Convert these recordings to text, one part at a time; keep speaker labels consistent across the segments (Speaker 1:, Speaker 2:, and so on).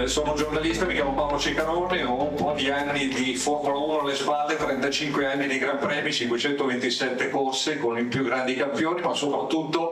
Speaker 1: Sono giornalista, mi chiamo Paolo Cicarone, ho un po' di anni di Formula 1 alle spalle, 35 anni di Gran Premi, 527 corse con i più grandi campioni, ma soprattutto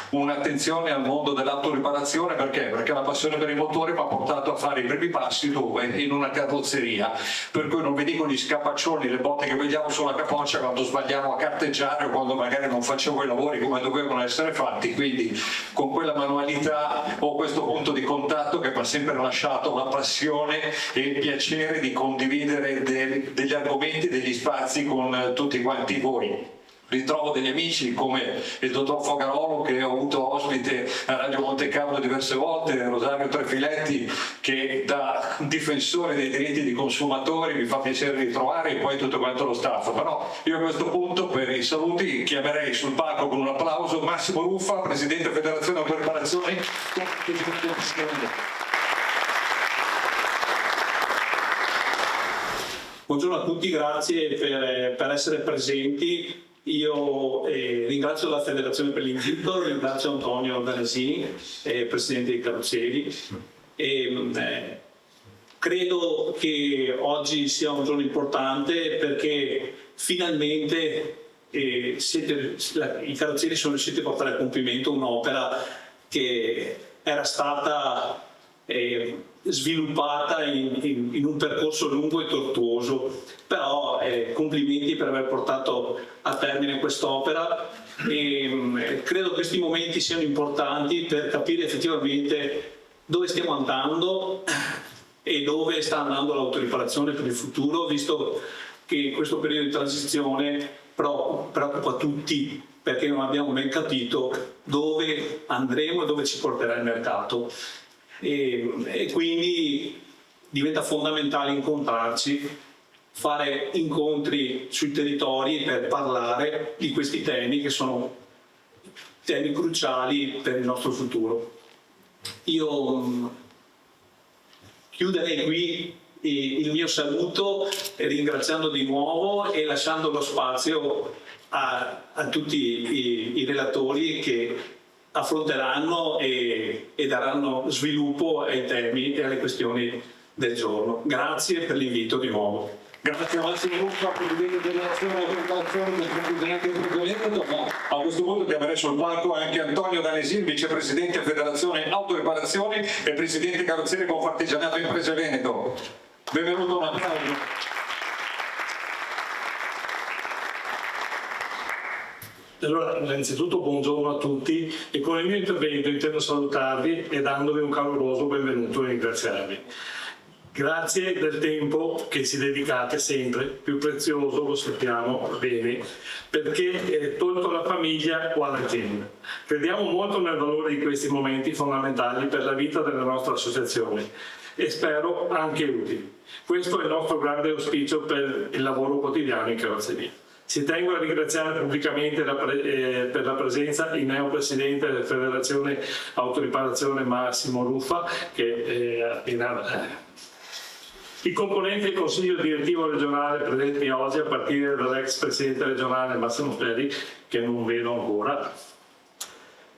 Speaker 1: un'attenzione al mondo dell'autoriparazione. Perché? Perché la passione per i motori mi ha portato a fare i primi passi dove? In una carrozzeria, per cui non vi dico gli scapaccioni, le botte che vediamo sulla capoccia quando sbagliamo a carteggiare o quando magari non facevo i lavori come dovevano essere fatti. Quindi con quella manualità ho questo punto di contatto che mi ha sempre lasciato la passione e il piacere di condividere degli argomenti, degli spazi con tutti quanti voi. Ritrovo degli amici come il dottor Fogarolo, che ho avuto ospite a Radio Monte Carlo diverse volte, Rosario Trefiletti, che da difensore dei diritti dei consumatori mi fa piacere ritrovare, e poi tutto quanto lo staff. Però io a questo punto, per i saluti, chiamerei sul palco con un applauso Massimo Ruffa, Presidente Federazione Autoriparazioni.
Speaker 2: Buongiorno a tutti, grazie per essere presenti. Io ringrazio la Federazione per l'invito, ringrazio Antonio Danesini, Presidente di Carrozzieri. Credo che oggi sia un giorno importante perché finalmente i carrozzieri sono riusciti a portare a compimento un'opera che era stata sviluppata in un percorso lungo e tortuoso, però complimenti per aver portato a termine quest'opera, e credo che questi momenti siano importanti per capire effettivamente dove stiamo andando e dove sta andando l'autoriparazione per il futuro, visto che questo periodo di transizione preoccupa tutti, perché non abbiamo ben capito dove andremo e dove ci porterà il mercato. E quindi diventa fondamentale incontrarci, fare incontri sui territori per parlare di questi temi che sono temi cruciali per il nostro futuro. Io chiuderei qui il mio saluto ringraziando di nuovo e lasciando lo spazio a tutti i relatori che affronteranno e daranno sviluppo ai temi e alle questioni del giorno. Grazie per l'invito di nuovo.
Speaker 1: Grazie a Massimo Ruffa, Presidente dell'Azione Autoriparazione del Presidente del Veneto. A questo punto chiamerei sul palco anche Antonio Danesini, Vicepresidente Federazione Autoriparazioni e Presidente Carrozzieri Confartigianato Imprese Veneto. Benvenuto, un applauso.
Speaker 3: Allora, innanzitutto buongiorno a tutti, e con il mio intervento intendo salutarvi e dandovi un caloroso benvenuto e ringraziarvi. Grazie del tempo che si dedicate sempre, più prezioso, lo sappiamo bene, perché tolto alla famiglia o all'azienda. Crediamo molto nel valore di questi momenti fondamentali per la vita della nostra associazione e spero anche utili. Questo è il nostro grande auspicio per il lavoro quotidiano in carrozzeria. Ci tengo a ringraziare pubblicamente per la presenza il neopresidente della Federazione Autoriparazione Massimo Ruffa, che appena i componenti del Consiglio Direttivo Regionale presenti oggi, a partire dall'ex Presidente regionale Massimo Ferri, che non vedo ancora,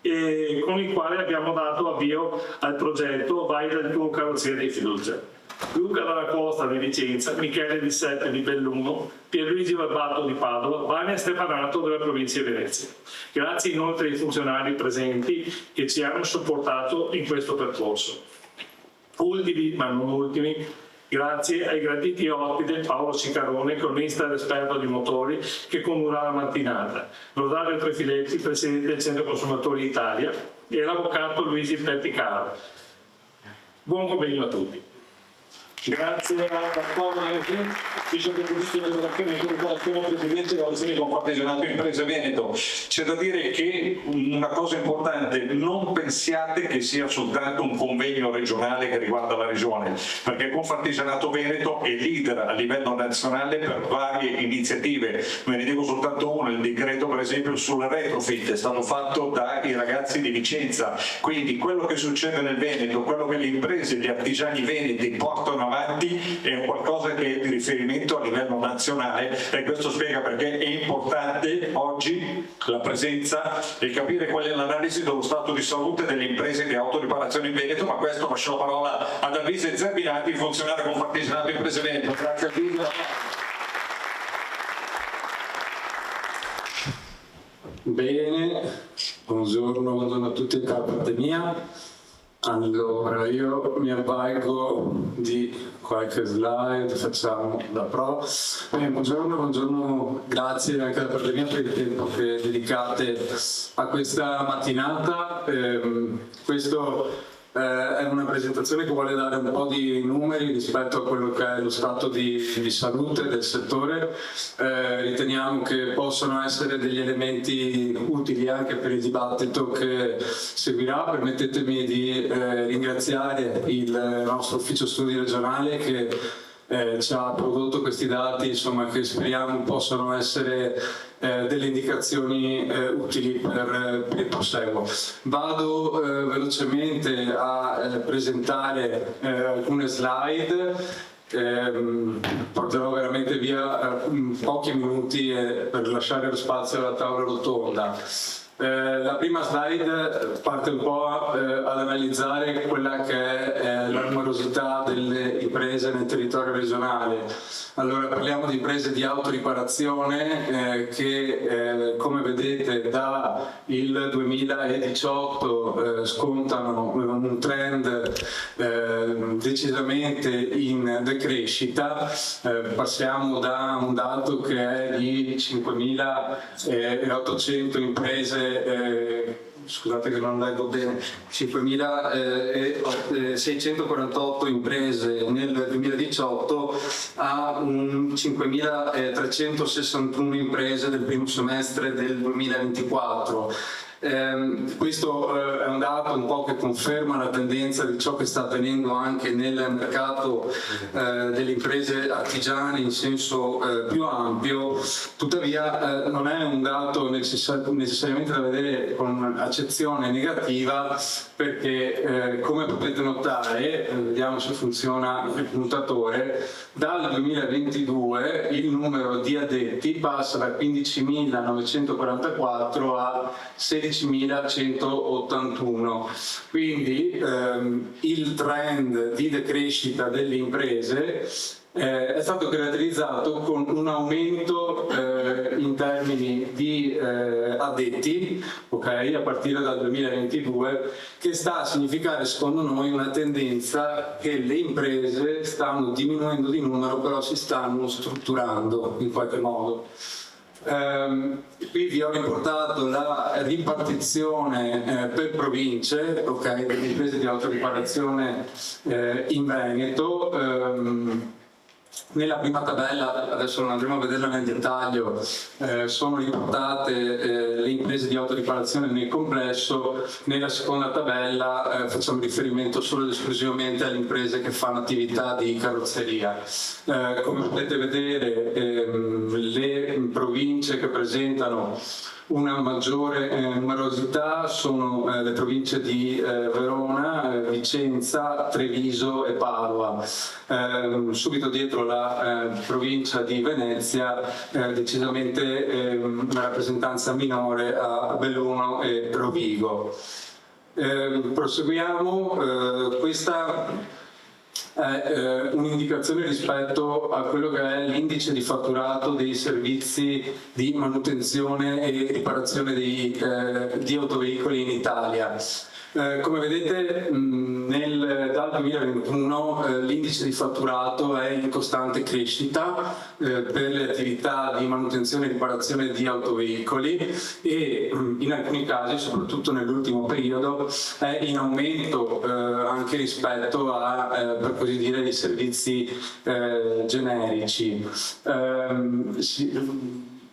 Speaker 3: e con il quale abbiamo dato avvio al progetto Vai dal tuo carrozziere di fiducia. Luca Dalla Costa di Vicenza, Michele Di Sette di Belluno, Pierluigi Barbato di Padova, Vania Stefanato della provincia di Venezia. Grazie inoltre ai funzionari presenti che ci hanno supportato in questo percorso. Ultimi, ma non ultimi, grazie ai graditi ospiti Paolo Cicarone, cronista ed esperto di motori, che condurrà la mattinata, Rosario Trefiletti, Presidente del Centro Consumatori Italia, e l'Avvocato Luigi Petticaro. Buon convegno a tutti.
Speaker 1: Grazie a Antonio Vicepresidente della Corporazione Presidente dell'Azione Confartigianato Imprese Veneto. C'è da dire che una cosa importante, non pensiate che sia soltanto un convegno regionale che riguarda la regione, perché Confartigianato Veneto è leader a livello nazionale per varie iniziative. Ve ne dico soltanto una: il decreto per esempio sul retrofit è stato fatto dai ragazzi di Vicenza, quindi quello che succede nel Veneto, quello che le imprese, gli artigiani veneti portano avanti, è un qualcosa che è di riferimento a livello nazionale, e questo spiega perché è importante oggi la presenza e capire qual è l'analisi dello stato di salute delle imprese di autoriparazione in Veneto. Ma questo lascio la parola ad Alvise Zerbinati, funzionario confartigianato Imprese Veneto. Grazie Alvise.
Speaker 4: Bene, buongiorno a tutti da parte mia. Allora, io mi avvalgo di qualche slide, facciamo la prova. Buongiorno, grazie anche da parte mia per il tempo che dedicate a questa mattinata. Questo è una presentazione che vuole dare un po' di numeri rispetto a quello che è lo stato di salute del settore. Riteniamo che possano essere degli elementi utili anche per il dibattito che seguirà. Permettetemi di ringraziare il nostro ufficio studi regionale che ci ha prodotto questi dati, insomma, che speriamo possano essere delle indicazioni utili per il proseguo. Vado velocemente a presentare alcune slide. Porterò veramente via pochi minuti per lasciare lo spazio alla tavola rotonda. La prima slide parte un po' ad analizzare quella che è la numerosità delle imprese nel territorio regionale. Allora, parliamo di imprese di autoriparazione che, come vedete, da il 2018 scontano un trend decisamente in decrescita. Passiamo da un dato che è di 5.800 imprese, scusate che non leggo bene, 5.648 imprese nel 2018 a 5.361 imprese del primo semestre del 2024. Questo è un dato un po' che conferma la tendenza di ciò che sta avvenendo anche nel mercato delle imprese artigiane in senso più ampio. Tuttavia non è un dato necessariamente da vedere con accezione negativa, perché come potete notare, vediamo se funziona il puntatore, dal 2022 il numero di addetti passa da 15.944 a 16.181, quindi il trend di decrescita delle imprese è stato caratterizzato con un aumento in termini di addetti, okay, a partire dal 2022, che sta a significare secondo noi una tendenza che le imprese stanno diminuendo di numero, però si stanno strutturando in qualche modo. Qui vi ho riportato la ripartizione per province, okay, delle imprese di autoriparazione in Veneto. Nella prima tabella, adesso non andremo a vederla nel dettaglio, sono riportate le imprese di autoriparazione nel complesso. Nella seconda tabella facciamo riferimento solo ed esclusivamente alle imprese che fanno attività di carrozzeria. Come potete vedere, le province che presentano una maggiore numerosità sono le province di Verona, Vicenza, Treviso e Padova. Subito dietro la provincia di Venezia, decisamente una rappresentanza minore a Belluno e Rovigo. Proseguiamo. Questa è un'indicazione rispetto a quello che è l'indice di fatturato dei servizi di manutenzione e riparazione di autoveicoli in Italia. Come vedete, dal 2021 l'indice di fatturato è in costante crescita per le attività di manutenzione e riparazione di autoveicoli, e in alcuni casi, soprattutto nell'ultimo periodo, è in aumento anche rispetto a, per così dire, i servizi generici.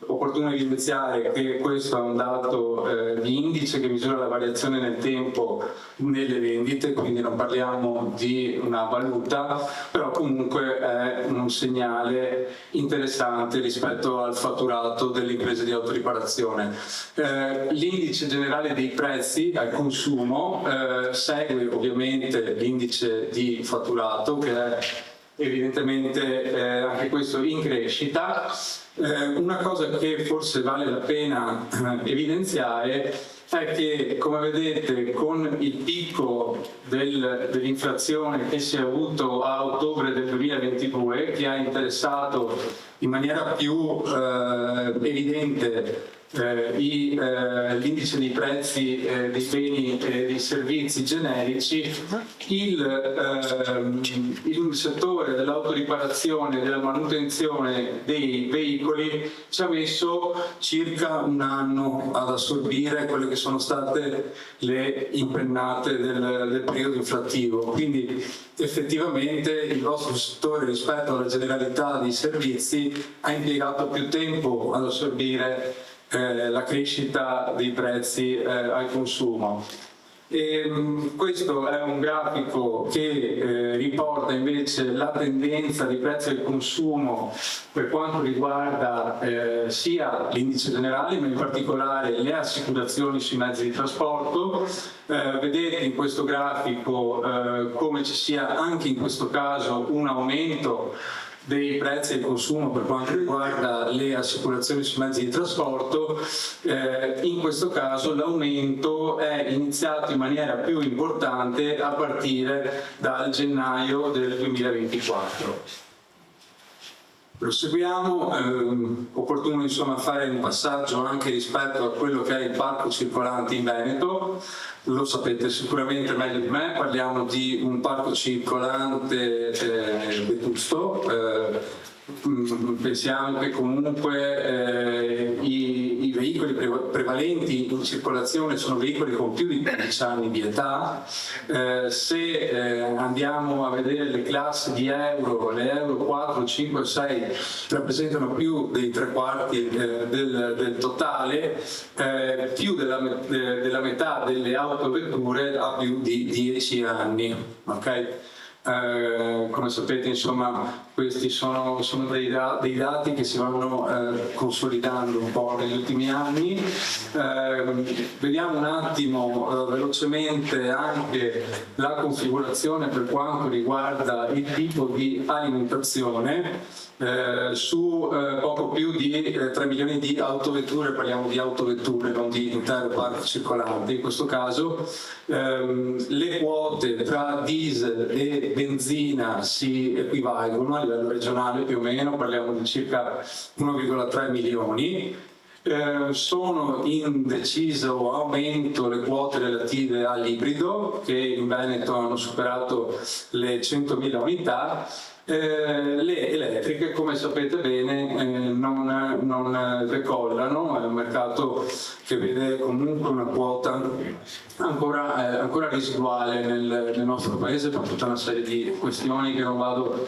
Speaker 4: Opportuno evidenziare che questo è un dato di indice che misura la variazione nel tempo nelle vendite, quindi non parliamo di una valuta, però comunque è un segnale interessante rispetto al fatturato delle imprese di autoriparazione. L'indice generale dei prezzi al consumo segue ovviamente l'indice di fatturato, che è evidentemente anche questo in crescita. Una cosa che forse vale la pena evidenziare è che, come vedete, con il picco dell'inflazione che si è avuto a ottobre del 2022, che ha interessato in maniera più evidente l'indice dei prezzi dei beni e dei servizi generici, il settore dell'autoriparazione e della manutenzione dei veicoli ci ha messo circa un anno ad assorbire quelle che sono state le impennate del periodo inflattivo. Quindi effettivamente il vostro settore, rispetto alla generalità dei servizi, ha impiegato più tempo ad assorbire la crescita dei prezzi al consumo. Questo è un grafico che riporta invece la tendenza dei prezzi al consumo per quanto riguarda sia l'indice generale, ma in particolare le assicurazioni sui mezzi di trasporto. Vedete in questo grafico come ci sia anche in questo caso un aumento dei prezzi al consumo per quanto riguarda le assicurazioni sui mezzi di trasporto. In questo caso l'aumento è iniziato in maniera più importante a partire dal gennaio del 2024. Proseguiamo, opportuno insomma fare un passaggio anche rispetto a quello che è il parco circolante in Veneto. Lo sapete sicuramente meglio di me, parliamo di un parco circolante vetusto. Pensiamo che comunque i veicoli prevalenti in circolazione sono veicoli con più di 15 anni di età. Se andiamo a vedere le classi di euro, le euro 4, 5, 6 rappresentano più dei 3/4 del totale, più della metà delle autovetture ha più di 10 anni. Okay? Come sapete, insomma, questi sono dei dati che si vanno consolidando un po' negli ultimi anni. Vediamo un attimo velocemente anche la configurazione per quanto riguarda il tipo di alimentazione. Su poco più di 3 milioni di autovetture, parliamo di autovetture, non di intero parco circolante. In questo caso le quote tra diesel e benzina si equivalgono a livello regionale più o meno, parliamo di circa 1,3 milioni. Sono in deciso aumento le quote relative all'ibrido, che in Veneto hanno superato le 100.000 unità. Le elettriche, come sapete bene, non decollano, è un mercato che vede comunque una quota ancora residuale nel nostro paese per tutta una serie di questioni che non vado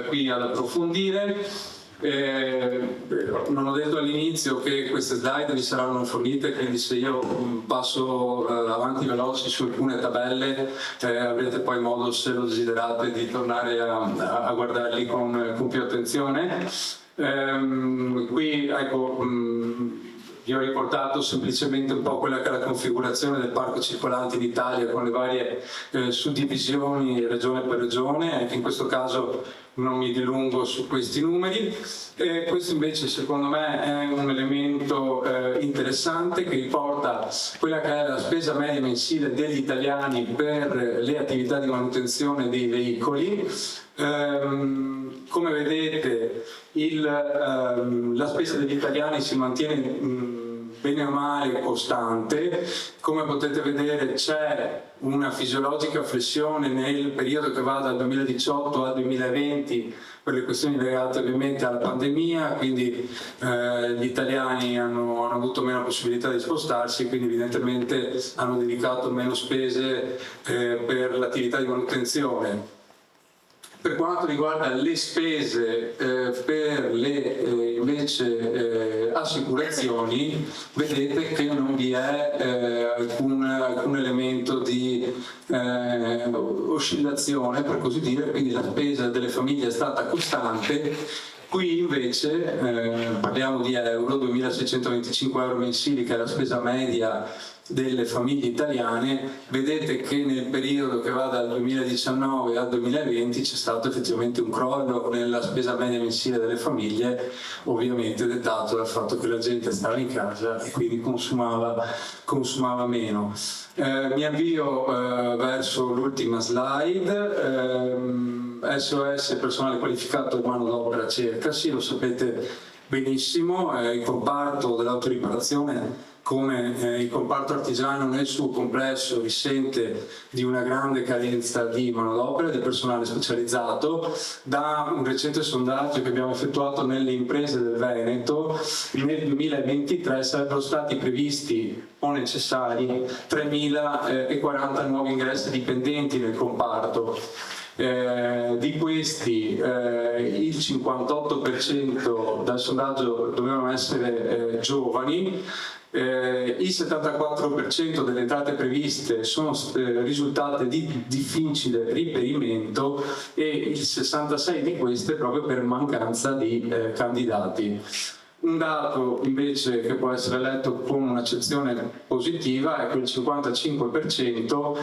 Speaker 4: qui ad approfondire. Non ho detto all'inizio che queste slide vi saranno fornite, quindi se io passo avanti veloci su alcune tabelle avrete poi modo, se lo desiderate, di tornare a guardarli con più attenzione. Qui ecco, vi ho riportato semplicemente un po' quella che è la configurazione del parco circolante in Italia con le varie suddivisioni regione per regione. Anche in questo caso non mi dilungo su questi numeri. Questo invece secondo me è un elemento interessante che riporta quella che è la spesa media mensile degli italiani per le attività di manutenzione dei veicoli. Come vedete la spesa degli italiani si mantiene bene o male costante. Come potete vedere c'è una fisiologica flessione nel periodo che va dal 2018 al 2020 per le questioni legate ovviamente alla pandemia, quindi gli italiani hanno avuto meno possibilità di spostarsi e quindi evidentemente hanno dedicato meno spese per l'attività di manutenzione. Per quanto riguarda le spese per le invece assicurazioni, vedete che non vi è alcun elemento di oscillazione, per così dire, quindi la spesa delle famiglie è stata costante. Qui invece parliamo di euro, 2.625 euro mensili, che è la spesa media delle famiglie italiane, vedete che nel periodo che va dal 2019 al 2020 c'è stato effettivamente un crollo nella spesa media mensile delle famiglie, ovviamente dettato dal fatto che la gente stava in casa e quindi consumava meno. Mi avvio verso l'ultima slide. SOS, personale qualificato e manodopera cerca, sì, lo sapete benissimo, il comparto dell'autoriparazione come il comparto artigiano nel suo complesso risente di una grande carenza di manodopera e di personale specializzato. Da un recente sondaggio che abbiamo effettuato nelle imprese del Veneto, nel 2023 sarebbero stati previsti o necessari 3.040 nuovi ingressi dipendenti nel comparto. Di questi il 58% dal sondaggio dovevano essere giovani, il 74% delle entrate previste sono risultate di difficile riperimento e il 66% di queste proprio per mancanza di candidati. Un dato invece che può essere letto come un'accezione positiva è quel 55%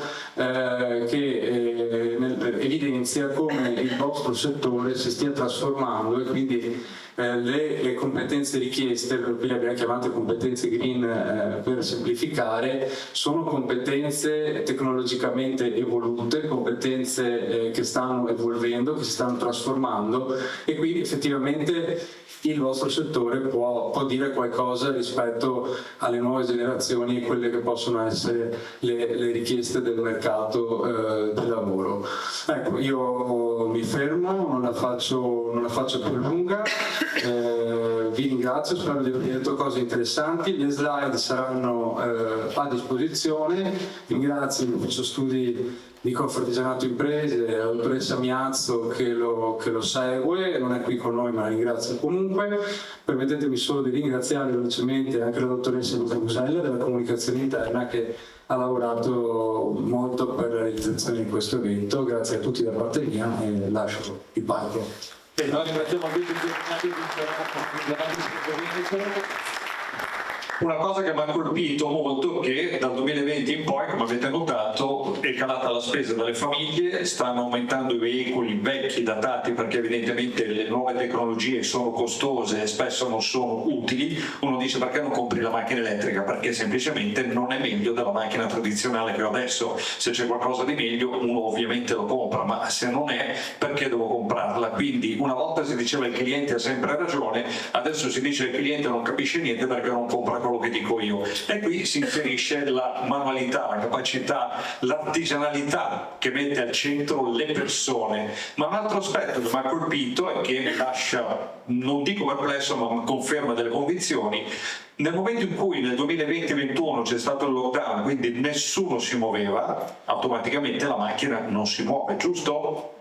Speaker 4: che evidenzia come il vostro settore si stia trasformando e quindi le competenze richieste, per cui le abbiamo chiamate competenze green per semplificare, sono competenze tecnologicamente evolute, competenze che stanno evolvendo, che si stanno trasformando e quindi effettivamente il vostro settore può dire qualcosa rispetto alle nuove generazioni e quelle che possono essere le richieste del mercato del lavoro. Ecco, io mi fermo, non la faccio più lunga, vi ringrazio, spero di aver detto cose interessanti, le slide saranno a disposizione, ringrazio l'ufficio studi di Confartigianato Imprese, la dottoressa Miazzo che lo segue, non è qui con noi ma la ringrazio comunque. Permettetemi solo di ringraziare velocemente anche la dottoressa Luca Musella della comunicazione interna che ha lavorato molto per la realizzazione di questo evento. Grazie a tutti da parte mia e lascio il palco.
Speaker 1: Noi ringraziamo tutti Una cosa che mi ha colpito molto è che dal 2020 in poi, come avete notato, è calata la spesa delle famiglie, stanno aumentando i veicoli vecchi, datati, perché evidentemente le nuove tecnologie sono costose e spesso non sono utili. Uno dice: perché non compri la macchina elettrica? Perché semplicemente non è meglio della macchina tradizionale che ho adesso. Se c'è qualcosa di meglio uno ovviamente lo compra, ma se non è, perché devo comprarla? Quindi una volta si diceva il cliente ha sempre ragione, adesso si dice il cliente non capisce niente perché non compra quello che dico io. E qui si inserisce la manualità, la capacità, l'artigianalità che mette al centro le persone. Ma un altro aspetto che mi ha colpito e che mi lascia, non dico perplesso, ma conferma delle convinzioni: nel momento in cui nel 2020-21 c'è stato il lockdown, quindi nessuno si muoveva, automaticamente la macchina non si muove, giusto?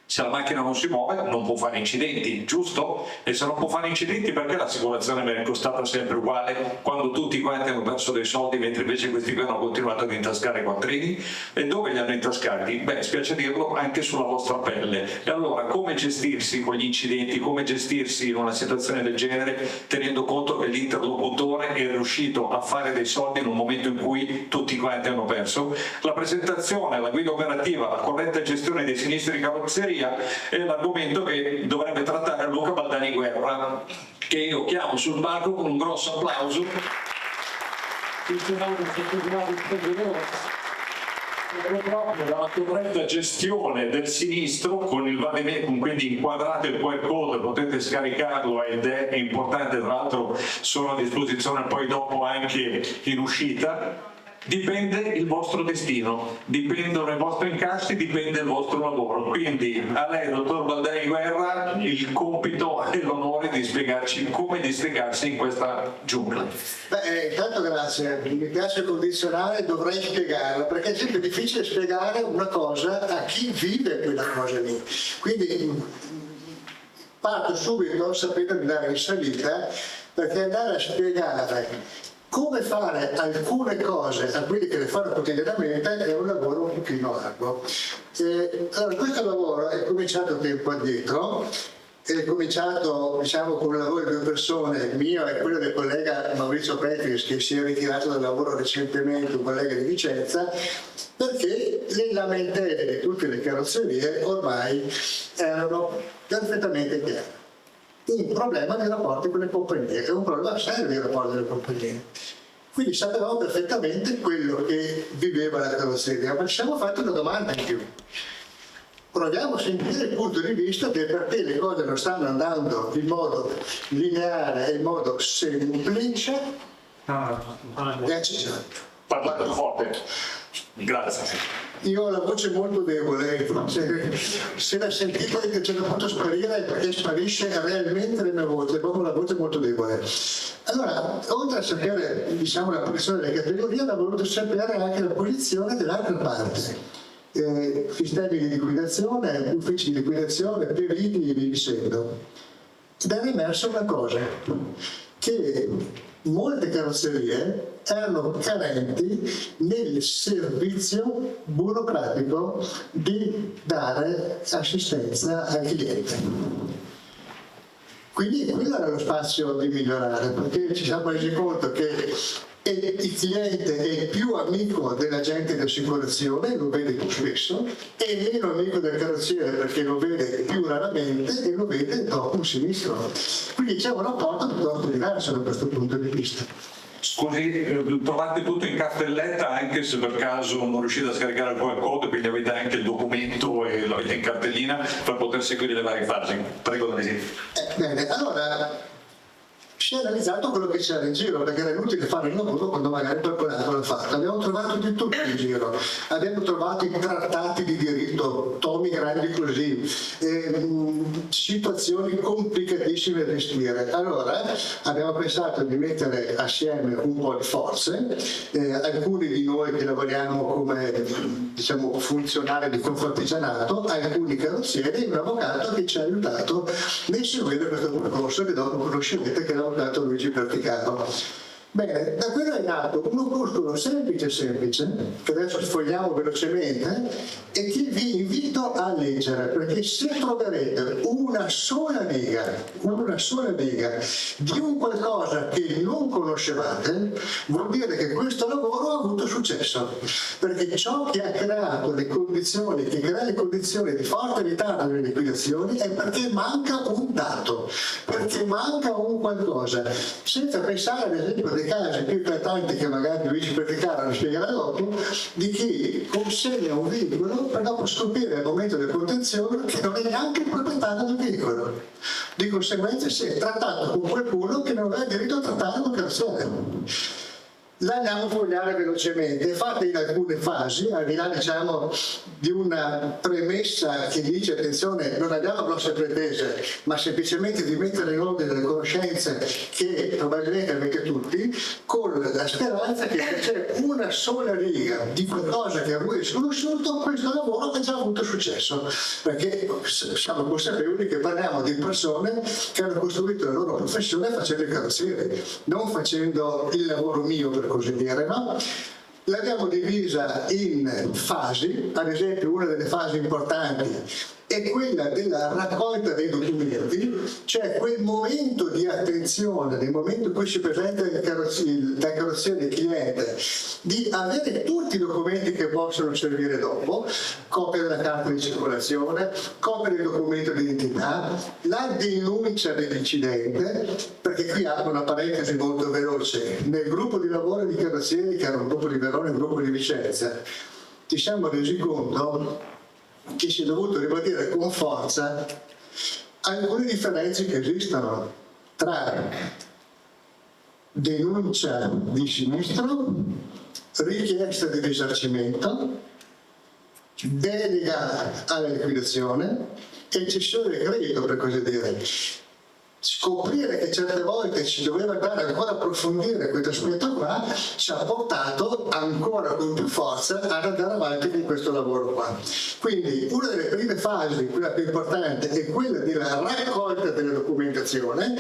Speaker 1: Se la macchina non si muove non può fare incidenti, giusto? E se non può fare incidenti, perché l'assicurazione mi è costata sempre uguale quando tutti quanti hanno perso dei soldi mentre invece questi qui hanno continuato ad intascare i quattrini? E dove li hanno intascati? Beh, spiace dirlo, anche sulla vostra pelle. E allora come gestirsi con gli incidenti, come gestirsi in una situazione del genere, tenendo conto che l'interlocutore è riuscito a fare dei soldi in un momento in cui tutti quanti hanno perso? La presentazione, la guida operativa, la corretta gestione dei sinistri di carrozzeria è l'argomento che dovrebbe trattare Luca Baldani Guerra, che io chiamo sul palco con un grosso applauso. La corretta gestione del sinistro con il vademecum, quindi inquadrate il QR code, potete scaricarlo ed è importante, tra l'altro sono a disposizione poi dopo anche in uscita. Dipende il vostro destino, dipendono i vostri incassi, dipende il vostro lavoro. Quindi a lei, dottor Baldani Guerra, il compito e l'onore di spiegarci come districarsi in questa giungla.
Speaker 5: Beh, intanto grazie, mi piace condizionare, dovrei spiegarla, perché è sempre difficile spiegare una cosa a chi vive quella cosa lì. Quindi parto subito sapendo di andare in salita, perché andare a spiegare come fare alcune cose a quelli che le fanno quotidianamente è un lavoro un pochino arduo. Allora, questo lavoro è cominciato tempo addietro è cominciato con il lavoro di 2 persone, il mio e quello del collega Maurizio Petris, che si è ritirato dal lavoro recentemente, un collega di Vicenza, perché le lamentele di tutte le carrozzerie ormai erano perfettamente chiare. Un problema dei rapporti con le compagnie, è un problema serio dei rapporti delle compagnie. Quindi sapevamo perfettamente quello che viveva la carrozzeria, ma ci siamo fatti una domanda in più. Proviamo a sentire il punto di vista del perché le cose non stanno andando in modo lineare e in modo semplice e accessibile.
Speaker 1: Parla più forte. Grazie.
Speaker 5: Io ho la voce molto debole, se la sentite che ce la posso sparire è perché sparisce realmente la mia voce, è proprio una voce molto debole. Allora, oltre a sapere la posizione delle categorie, ho voluto sapere anche la posizione dell'altra parte. Sistemi di liquidazione, uffici di liquidazione, periti e via dicendo. Ed è emersa una cosa, che molte carrozzerie erano carenti nel servizio burocratico di dare assistenza al cliente. Quindi quello era lo spazio di migliorare, perché ci siamo resi conto che il cliente è più amico dell'agente di assicurazione, lo vede più spesso, e meno amico del carrozziere perché lo vede più raramente e lo vede dopo un sinistro. Quindi c'è un rapporto piuttosto diverso da questo punto di vista.
Speaker 1: Scusi, trovate tutto in cartelletta anche se per caso non riuscite a scaricare il QR code, quindi avete anche il documento e lo avete in cartellina per poter seguire le varie fasi. Prego, Danesi.
Speaker 5: Bene, allora si è analizzato quello che c'era in giro, perché era inutile fare il lavoro quando magari qualcun altro l'ha fatto. Abbiamo trovato di tutto in giro, abbiamo trovato i trattati di diritto, tomi grandi così, situazioni complicatissime da gestire. Allora abbiamo pensato di mettere assieme un po' di forze, alcuni di noi che lavoriamo come funzionari di confartigianato, alcuni carrozzieri e un avvocato che ci ha aiutato nel seguire questo percorso che dopo conoscerete, che è l'avvocato Luigi Perticano. Bene, da quello è nato un opuscolo semplice, che adesso sfogliamo velocemente e che vi invito a leggere, perché se troverete una sola riga di un qualcosa che non conoscevate, vuol dire che questo lavoro ha avuto successo, perché ciò che ha creato le condizioni, che crea le condizioni di forte ritardo nelle liquidazioni è perché manca un dato, perché manca un qualcosa, senza pensare ad esempio dei casi più eclatanti che magari Luigi Perticano lo spiegherà dopo, di chi consegna un veicolo per dopo scoprire al momento del contenzioso che non è neanche il proprietario del veicolo. Di conseguenza si è trattato con qualcuno che non aveva diritto a trattare con carrozziere. La andiamo a fogliare velocemente, fatta in alcune fasi, al di là di una premessa che dice attenzione, non abbiamo grosse pretese, ma semplicemente di mettere in ordine le conoscenze che probabilmente avete tutti, con la speranza che se c'è una sola riga di qualcosa che a voi è sconosciuto, questo lavoro ha già avuto successo, perché siamo consapevoli che parliamo di persone che hanno costruito la loro professione facendo i carrozzieri, non facendo il lavoro mio, per così dire, no? L'abbiamo divisa in fasi, ad esempio una delle fasi importanti è quella della raccolta dei documenti, cioè quel momento di attenzione, nel momento in cui si presenta dal carrozziere il cliente, di avere tutti i documenti che possono servire dopo, copia della carta di circolazione, copia del documento di identità, la denuncia dell'incidente, perché qui apro una parentesi molto veloce, nel gruppo di lavoro di carrozzieri, che era un gruppo di Verona e un gruppo di Vicenza, ci siamo resi conto che si è dovuto ribadire con forza alcune differenze che esistono tra denuncia di sinistro, richiesta di risarcimento, delega alla liquidazione e cessione del credito, per così dire. Scoprire che certe volte ci doveva andare ancora a approfondire questo aspetto qua ci ha portato ancora con più forza ad andare avanti con questo lavoro qua. Quindi una delle prime fasi, quella più importante, è quella della raccolta della documentazione,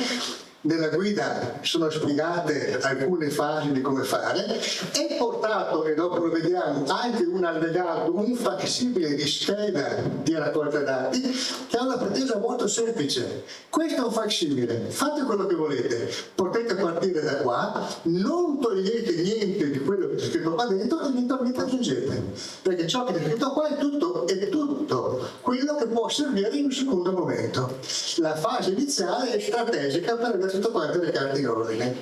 Speaker 5: nella guida sono spiegate alcune fasi di come fare, è portato, e dopo lo vediamo, anche un allegato, un facsibile di scheda di raccolta dati che ha una pretesa molto semplice. Questo è un facsibile, fate quello che volete, potete partire da qua, non togliete niente di quello che è scritto qua dentro e eventualmente aggiungete, perché ciò che è scritto qua è tutto quello che può servire in un secondo momento. La fase iniziale è strategica per avere tutto quanto le carte in ordine.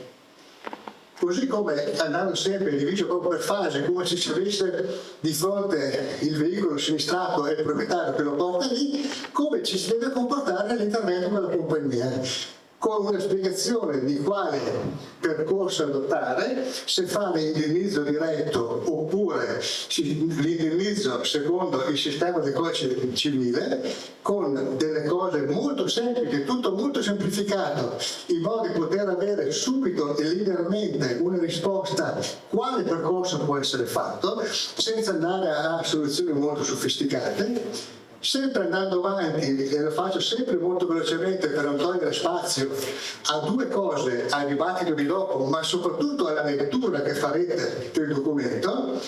Speaker 5: Così come, andando sempre diviso proprio per fase, come se ci avesse di fronte il veicolo sinistrato e il proprietario che lo porta lì, come ci si deve comportare all'intervento della compagnia, con una spiegazione di quale percorso adottare, se fare indennizzo diretto oppure l'indennizzo secondo il sistema del codice civile, con delle cose molto semplici, tutto molto semplificato, in modo di poter avere subito e linearmente una risposta quale percorso può essere fatto, senza andare a soluzioni molto sofisticate. Sempre andando avanti, e lo faccio sempre molto velocemente per non togliere spazio a due cose, al dibattito di dopo, ma soprattutto alla lettura che farete del documento,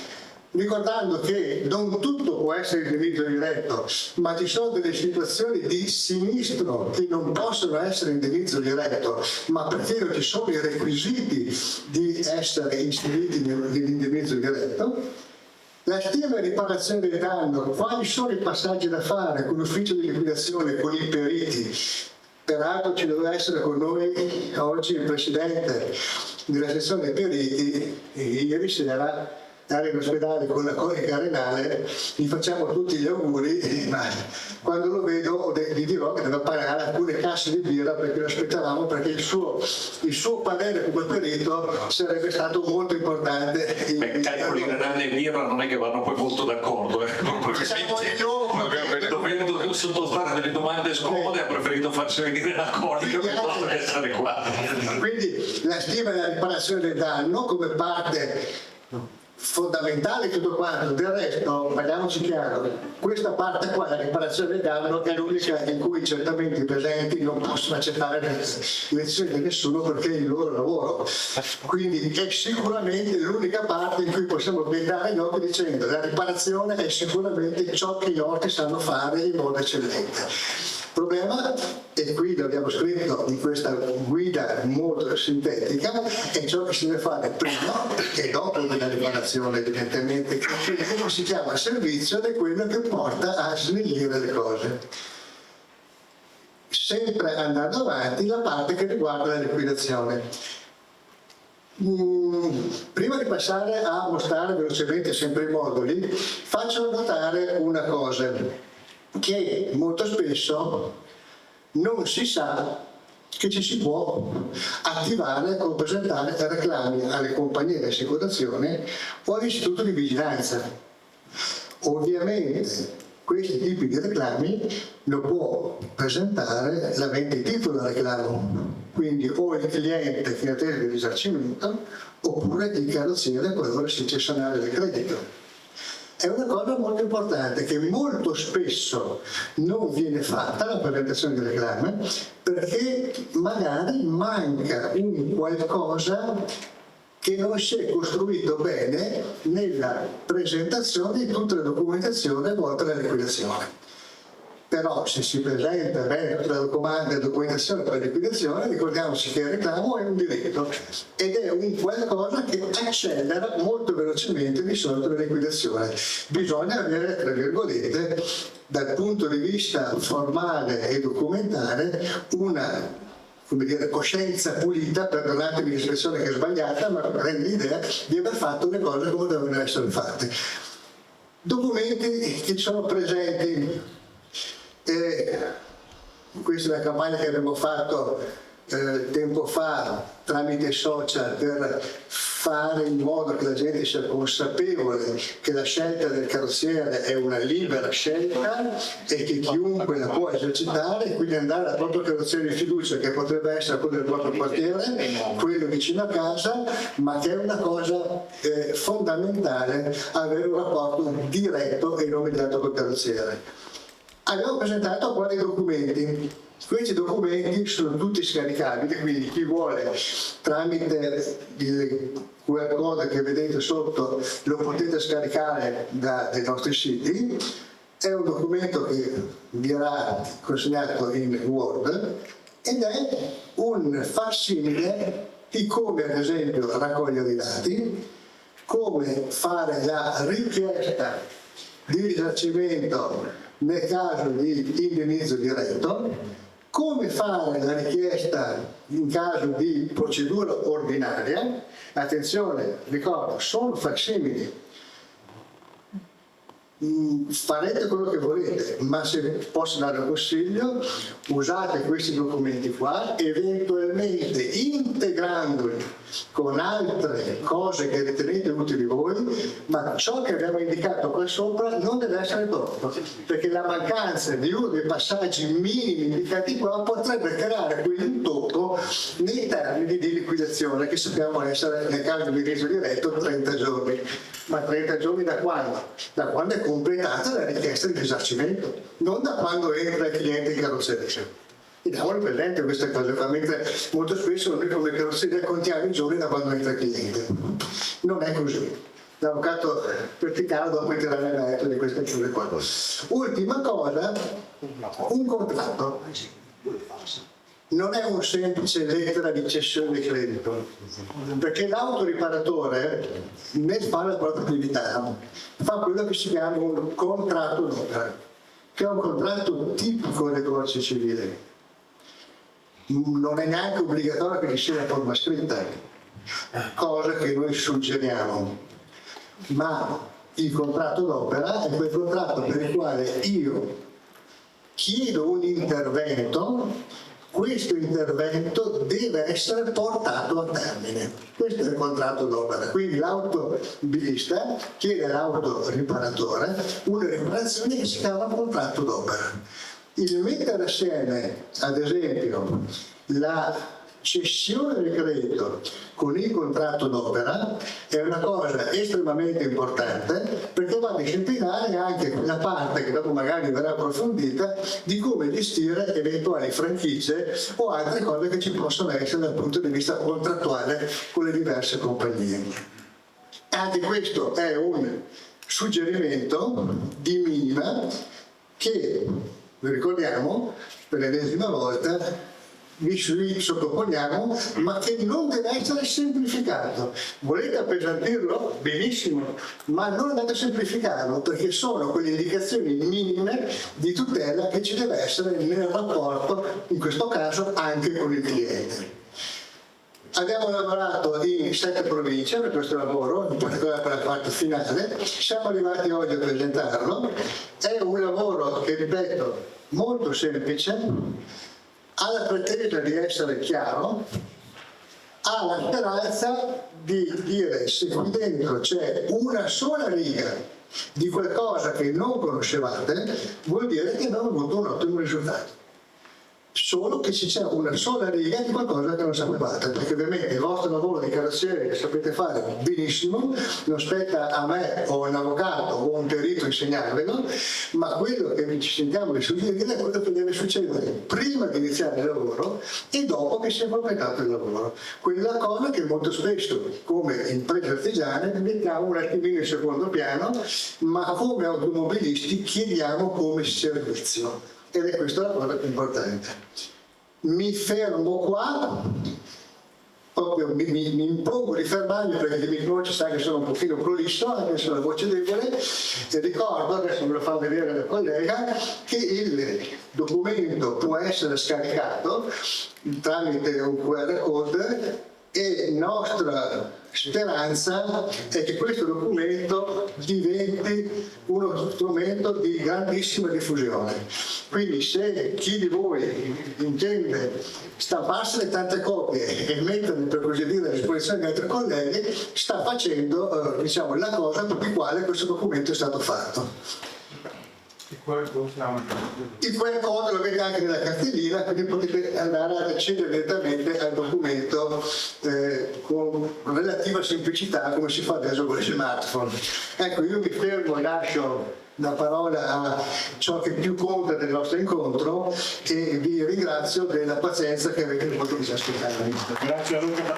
Speaker 5: ricordando che non tutto può essere indennizzo diretto, ma ci sono delle situazioni di sinistro che non possono essere indennizzo diretto, ma perché non ci sono i requisiti di essere inseriti nell'indennizzo diretto. La stima e riparazione del danno, quali sono i passaggi da fare con l'ufficio di liquidazione, con i periti. Peraltro ci doveva essere con noi oggi il presidente della sezione dei periti, ieri sera era in ospedale con la colica renale, gli facciamo tutti gli auguri, ma quando lo vedo gli dirò che deve pagare alcune casse di birra perché lo aspettavamo, perché il suo parere come perito sarebbe stato molto importante.
Speaker 1: Calcoli renale e birra non è che vanno poi molto d'accordo, dovendo sottostare delle domande scomode ha preferito farsi venire la colica piuttosto che essere qua.
Speaker 5: Quindi la stima e la riparazione del danno come parte fondamentale, tutto quanto. Del resto, parliamoci chiaro, questa parte qua, la riparazione del danno, è l'unica in cui certamente i presenti non possono accettare le lezioni di nessuno perché è il loro lavoro. Quindi è sicuramente l'unica parte in cui possiamo vendare gli occhi dicendo la riparazione è sicuramente ciò che gli orti sanno fare in modo eccellente. Il problema, e qui l'abbiamo scritto in questa guida molto sintetica, è ciò che si deve fare prima e dopo della riparazione, evidentemente, che come si chiama servizio ed è quello che porta a snellire le cose. Sempre andando avanti la parte che riguarda la liquidazione. Prima di passare a mostrare velocemente sempre i moduli, faccio notare una cosa, che molto spesso non si sa che ci si può attivare o presentare reclami alle compagnie di assicurazione o all'istituto di vigilanza. Ovviamente questi tipi di reclami lo può presentare l'avente titolo del reclamo, quindi o il cliente che attende il risarcimento oppure il carrozziere qualora si cessionale del credito. È una cosa molto importante che molto spesso non viene fatta, la presentazione del reclame, perché magari manca un qualcosa che non si è costruito bene nella presentazione di tutta la documentazione volta alla liquidazione. Però se si presenta bene tutta la documentazione per la liquidazione, ricordiamoci che il reclamo è un diritto ed è un qualcosa che accelera molto velocemente di solito la liquidazione. Bisogna avere, tra virgolette, dal punto di vista formale e documentare, una coscienza pulita, perdonatemi l'espressione che è sbagliata, ma rende l'idea di aver fatto le cose come devono essere fatte. Documenti che sono presenti. Questa è la campagna che abbiamo fatto tempo fa tramite social per fare in modo che la gente sia consapevole che la scelta del carrozziere è una libera scelta e che chiunque la può esercitare e quindi andare al proprio carrozziere di fiducia, che potrebbe essere quello del proprio quartiere, quello vicino a casa, ma che è una cosa fondamentale avere un rapporto diretto e non immediato col carrozziere. Abbiamo presentato quali documenti. Questi documenti sono tutti scaricabili, quindi chi vuole tramite il QR code che vedete sotto lo potete scaricare dai nostri siti. È un documento che verrà consegnato in Word ed è un facsimile di come ad esempio raccogliere i dati, come fare la richiesta di risarcimento nel caso di indennizzo diretto, come fare la richiesta in caso di procedura ordinaria. Attenzione, ricordo, sono facsimili. Farete quello che volete, ma se posso dare un consiglio, usate questi documenti qua, eventualmente integrandoli con altre cose che ritenete utili voi, ma ciò che abbiamo indicato qua sopra non deve essere tolto, perché la mancanza di uno dei passaggi minimi indicati qua potrebbe creare quell'intoppo nei termini di liquidazione che sappiamo essere, nel caso di indennizzo diretto, 30 giorni. Ma 30 giorni da quando? Da quando è completata la richiesta di risarcimento, non da quando entra il cliente in carrozzeria. E diamolo presente queste cose, mentre molto spesso noi come carrozzeria contiamo i giorni da quando entra il cliente. Non è così. L'avvocato Perticaro dopo entrerà nel merito di queste cose qua. Ultima cosa, un contratto. Non è un semplice lettera di cessione di credito, perché l'autoriparatore nel fare la propria attività fa quello che si chiama un contratto d'opera, che è un contratto tipico del codice civile. Non è neanche obbligatorio che ci sia la forma scritta, cosa che noi suggeriamo, ma il contratto d'opera è quel contratto per il quale io chiedo un intervento. Questo intervento deve essere portato a termine. Questo è il contratto d'opera. Quindi l'automobilista chiede all'autoriparatore una riparazione che si chiama contratto d'opera. Il mettere assieme, ad esempio, la cessione del credito con il contratto d'opera è una cosa estremamente importante, perché va a disciplinare anche quella parte che dopo magari verrà approfondita di come gestire eventuali franchigie o altre cose che ci possono essere dal punto di vista contrattuale con le diverse compagnie. Anche questo è un suggerimento di minima che, vi ricordiamo, per l'ennesima volta vi sottoponiamo, ma che non deve essere semplificato. Volete appesantirlo? Benissimo, ma non andate a semplificarlo, perché sono quelle indicazioni minime di tutela che ci deve essere nel rapporto, in questo caso anche con il cliente. Abbiamo lavorato in 7 province per questo lavoro, in particolare per la parte finale. Siamo arrivati oggi a presentarlo. È un lavoro che, ripeto, molto semplice, ha la pretesa di essere chiaro, ha la speranza di dire se qui dentro c'è una sola riga di qualcosa che non conoscevate, vuol dire che abbiamo avuto un ottimo risultato. Solo che c'è una sola riga di qualcosa che non sapevate, perché ovviamente il vostro lavoro di carrozzeria che sapete fare benissimo, non spetta a me o a un avvocato o a un perito insegnarvelo, ma quello che ci sentiamo di suggerire è quello che deve succedere prima di iniziare il lavoro e dopo che si è completato il lavoro. Quella cosa che molto spesso, come imprese artigiane, mettiamo un attimino in secondo piano, ma come automobilisti chiediamo come servizio. Ed è questa la cosa più importante. Mi fermo qua, proprio mi impongo di fermarmi perché chi mi conosce sa che sono un pochino prolisso, anche se ho la voce debole, e ricordo, adesso me lo fa vedere la collega, che il documento può essere scaricato tramite un QR code e nostra speranza è che questo documento diventi uno strumento di grandissima diffusione. Quindi se chi di voi intende stamparsene tante copie e metterle, per così dire, a disposizione di altri colleghi, sta facendo diciamo, la cosa per la quale questo documento è stato fatto. Il QR code lo vedete anche nella cartellina, quindi potete andare ad accedere direttamente al documento con relativa semplicità, come si fa adesso con i smartphone. Ecco, io mi fermo e lascio la parola a ciò che più conta del nostro incontro e vi ringrazio della pazienza che avete voluto ascoltarmi.
Speaker 3: Grazie a Luca.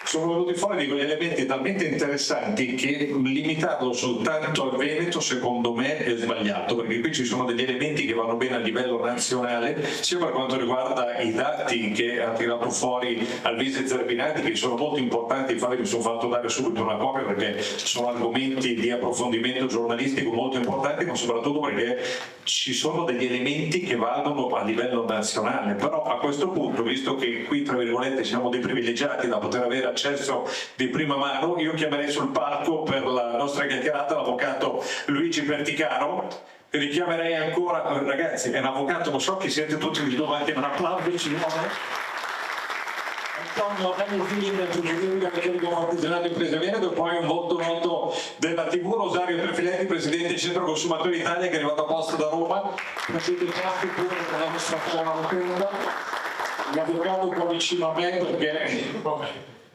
Speaker 1: Sono venuti fuori di quegli elementi talmente interessanti che limitarlo soltanto al Veneto secondo me è sbagliato, perché qui ci sono degli elementi che vanno bene a livello nazionale, sia per quanto riguarda i dati che ha tirato fuori Alvise Zerbinati, che sono molto importanti. Infatti mi sono fatto dare subito una copia perché sono argomenti di approfondimento giornalistico molto importanti, ma soprattutto perché ci sono degli elementi che valgono a livello nazionale. Però a questo punto, visto che qui tra virgolette siamo dei privilegiati da poter avere accesso di prima mano, io chiamerei sul palco per la nostra chiacchierata l'avvocato Luigi Perticaro. Richiamerei ancora, ragazzi, è un avvocato, lo so che siete tutti lì davanti, ma un applauso, signore. Antonio artigianato imprese Veneto, e poi un volto noto della TV, Rosario Trefiletti, presidente del Centro Consumatori Italia, che è arrivato apposta da Roma, presidente pure con la nostra folla, l'avvocato qua vicino a me, perché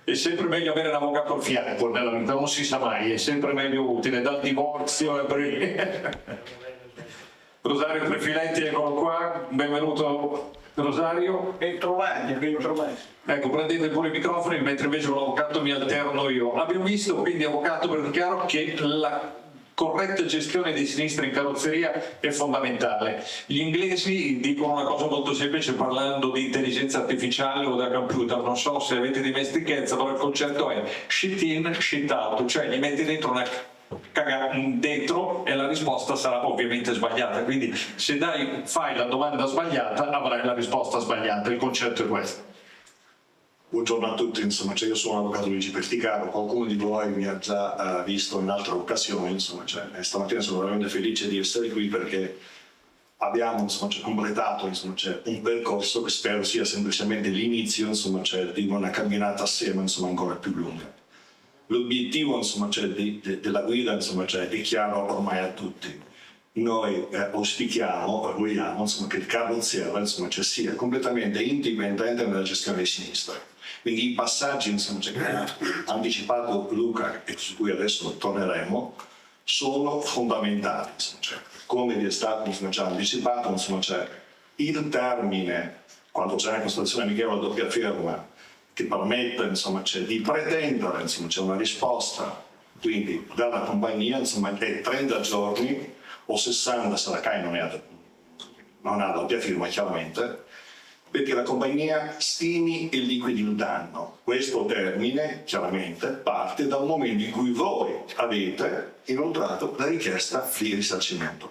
Speaker 1: è sempre meglio avere un avvocato al fianco nella vita, non si sa mai, è sempre meglio utile, dal divorzio Rosario Trefiletti, eccolo qua, benvenuto Rosario. Ben trovati. Ecco, prendete pure i microfoni, mentre invece l'avvocato mi alterno io. Abbiamo visto quindi, avvocato Perticaro, che la corretta gestione di sinistra in carrozzeria è fondamentale. Gli inglesi dicono una cosa molto semplice parlando di intelligenza artificiale o da computer, non so se avete dimestichezza, però il concetto è shit in, shit out, cioè gli metti dentro una dentro e la risposta sarà ovviamente sbagliata, quindi se fai la domanda sbagliata avrai la risposta sbagliata. Il concetto è questo.
Speaker 6: Buongiorno a tutti, insomma, io sono l'avvocato Luigi Perticaro, qualcuno di voi mi ha già visto in altre occasioni, insomma, stamattina sono veramente felice di essere qui perché abbiamo completato un percorso che spero sia semplicemente l'inizio di una camminata assieme ancora più lunga. L'obiettivo della guida è chiaro ormai a tutti. Noi auspichiamo, vogliamo che il carrozziere sia completamente indipendente nella gestione di sinistra. Quindi i passaggi che ha anticipato Luca e su cui adesso torneremo sono fondamentali. Come vi è stato già anticipato, il termine, quando c'è la costruzione Michele la doppia firma, che permette di pretendere una risposta quindi dalla compagnia è 30 giorni o 60 se la CAI non ha doppia firma chiaramente, perché la compagnia stimi e liquidi il danno. Questo termine chiaramente parte dal momento in cui voi avete inoltrato la richiesta di risarcimento.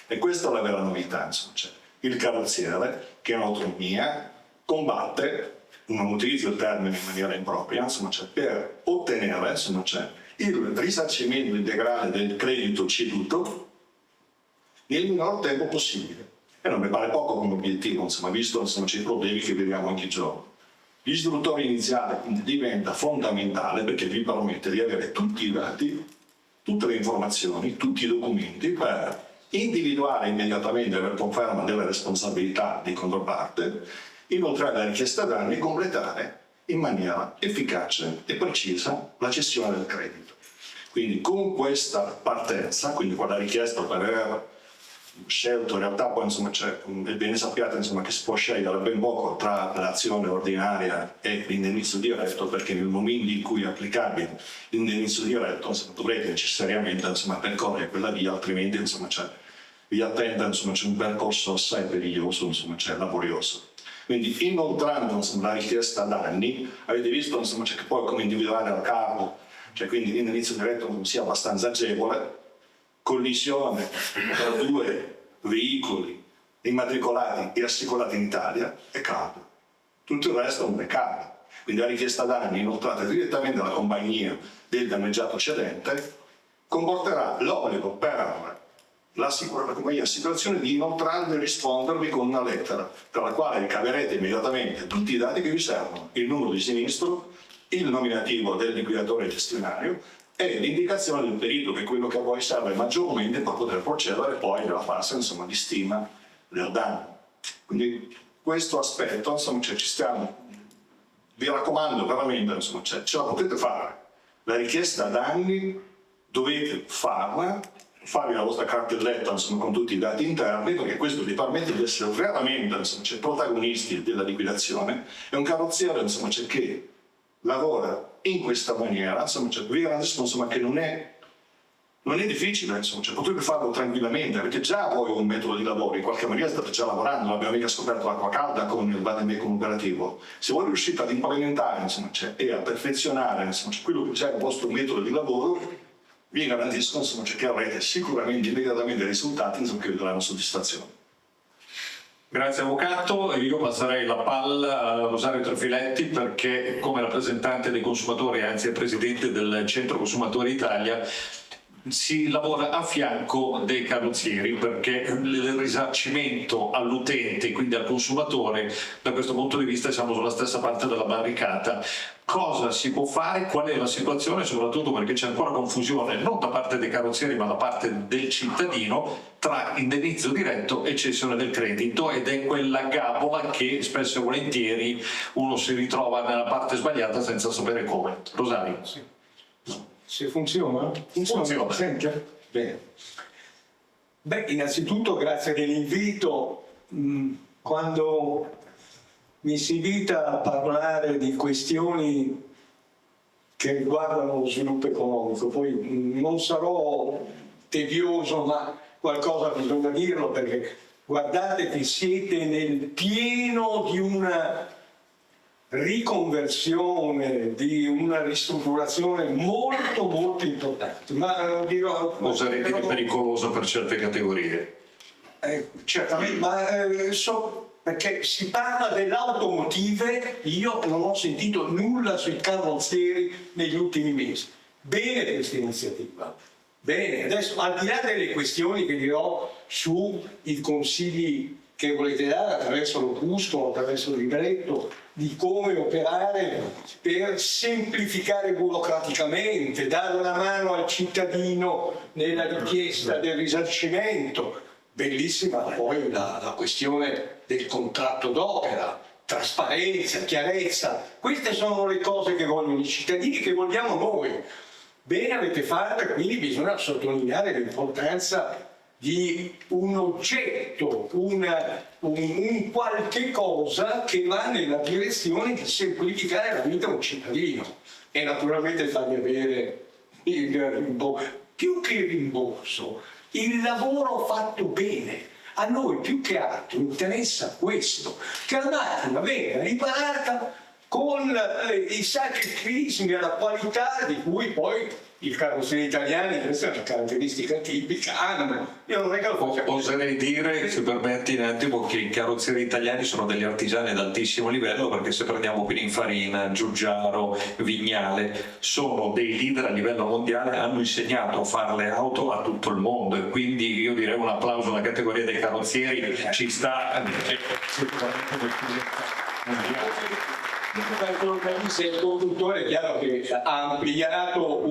Speaker 6: E questa è la vera novità. Il carrozziere, che in autonomia, combatte, non utilizzo il termine in maniera impropria, per ottenere il risarcimento integrale del credito ceduto nel minor tempo possibile. E non mi pare poco come obiettivo, visto i problemi che viviamo ogni giorno. L'istruttore iniziale diventa fondamentale perché vi permette di avere tutti i dati, tutte le informazioni, tutti i documenti per individuare immediatamente per conferma delle responsabilità di controparte, inoltre la richiesta danni e completare in maniera efficace e precisa la cessione del credito. Quindi con questa partenza, quindi con la richiesta per aver scelto, in realtà poi c'è, e bene sappiate che si può scegliere ben poco tra l'azione ordinaria e l'indennizzo diretto, perché nel momento in cui è applicabile l'indennizzo diretto dovrete necessariamente percorrere quella via, altrimenti vi attende un percorso assai periglioso, laborioso. Quindi inoltrando la richiesta danni, avete visto che poi come individuare al capo, quindi l'indennizzo diretto sia abbastanza agevole, collisione tra due veicoli immatricolati e assicurati in Italia e cade. Tutto il resto non è cade. Quindi la richiesta danni inoltrata direttamente alla compagnia del danneggiato cedente comporterà l'obbligo per la compagnia di assicurazione di inoltrarvi e rispondervi con una lettera per la quale ricaverete immediatamente tutti i dati che vi servono, il numero di sinistro, il nominativo del liquidatore gestionario e l'indicazione del perito, che è quello che a voi serve maggiormente per poter procedere poi nella fase, insomma, di stima del danno. Quindi questo aspetto, insomma, ci stiamo, vi raccomando veramente, insomma, ce la potete fare. La richiesta danni dovete farla, farvi la vostra cartelletta, insomma, con tutti i dati interni, perché questo vi permette di essere veramente, insomma, protagonisti della liquidazione. È un carrozziere, insomma, che lavora in questa maniera, insomma, vi garantisco, insomma, che non è difficile, insomma, potete farlo tranquillamente, avete già poi un metodo di lavoro, in qualche maniera state già lavorando, non abbiamo mica scoperto l'acqua calda con il vademecum operativo. Se voi riuscite ad implementare, insomma, e a perfezionare, insomma, quello che già è il vostro metodo di lavoro, vi garantisco, insomma, che avrete sicuramente immediatamente risultati, insomma, che vi daranno soddisfazione.
Speaker 1: Grazie Avvocato, e io passerei la palla a Rosario Trefiletti, perché come rappresentante dei consumatori, anzi presidente del Centro Consumatori Italia, si lavora a fianco dei carrozzieri, perché il risarcimento all'utente, quindi al consumatore, da questo punto di vista siamo sulla stessa parte della barricata. Cosa si può fare? Qual è la situazione? Soprattutto perché c'è ancora confusione non da parte dei carrozzieri ma da parte del cittadino tra indennizzo diretto e cessione del credito, ed è quella gabola che spesso e volentieri uno si ritrova nella parte sbagliata senza sapere come. Rosario.
Speaker 7: Se funziona?
Speaker 1: Funziona.
Speaker 7: Sente? Bene. Beh, innanzitutto grazie dell'invito. Quando mi si invita a parlare di questioni che riguardano lo sviluppo economico, poi non sarò tedioso, ma qualcosa bisogna dirlo, perché guardate che siete nel pieno di una riconversione, di una ristrutturazione molto importante, ma dirò,
Speaker 1: Oserei dire pericoloso per certe categorie.
Speaker 7: certamente, ma perché si parla dell'automotive, io non ho sentito nulla sui carrozzieri negli ultimi mesi. Bene questa iniziativa, bene. Adesso, al di là delle questioni che dirò sui consigli che volete dare attraverso l'opuscolo, attraverso il libretto, di come operare per semplificare burocraticamente, dare una mano al cittadino nella richiesta del risarcimento. Bellissima poi la questione del contratto d'opera, trasparenza, chiarezza. Queste sono le cose che vogliono i cittadini, che vogliamo noi. Bene avete fatto, e quindi bisogna sottolineare l'importanza di un oggetto, un qualche cosa che va nella direzione di semplificare la vita a un cittadino e naturalmente fargli avere il rimborso, più che il rimborso, il lavoro fatto bene. A noi più che altro interessa questo, che la macchina venga riparata con i sacrifici e la qualità di cui poi i carrozzieri italiani, questa è una caratteristica tipica, hanno. Io non è che lo faccio.
Speaker 1: Oserei dire, se permetti un attimo, che i carrozzieri italiani sono degli artigiani ad altissimo livello, perché se prendiamo Pininfarina, Giugiaro, Vignale, sono dei leader a livello mondiale, hanno insegnato a fare le auto a tutto il mondo, e quindi io direi un applauso alla categoria dei carrozzieri, ci sta sicuramente nel mondiale.
Speaker 7: Il conduttore è chiaro che ha ampliato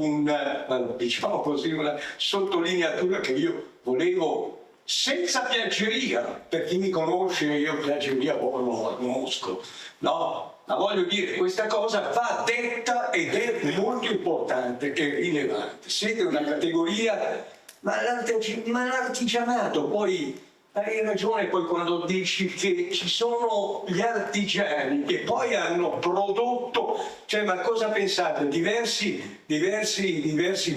Speaker 7: diciamo così, una sottolineatura che io volevo, senza piaggeria, per chi mi conosce, io piaggeria proprio non la conosco, no? Ma voglio dire, questa cosa va detta ed è molto importante e rilevante. Siete una categoria, ma l'artigianato poi. Hai ragione poi quando dici che ci sono gli artigiani che poi hanno prodotto, cioè ma cosa pensate? Diversi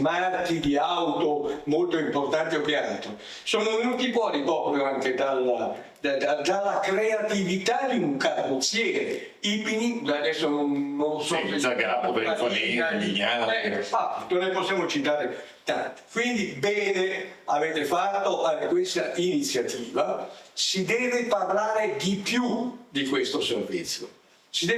Speaker 7: marchi di auto molto importanti o che altro sono venuti fuori proprio anche dalla creatività di un carrozziere. Adesso non so
Speaker 1: sì, Zagato, Pininfarina, Vignale.
Speaker 7: Ne possiamo citare tanti. Quindi bene avete fatto questa iniziativa, si deve parlare di più di questo servizio.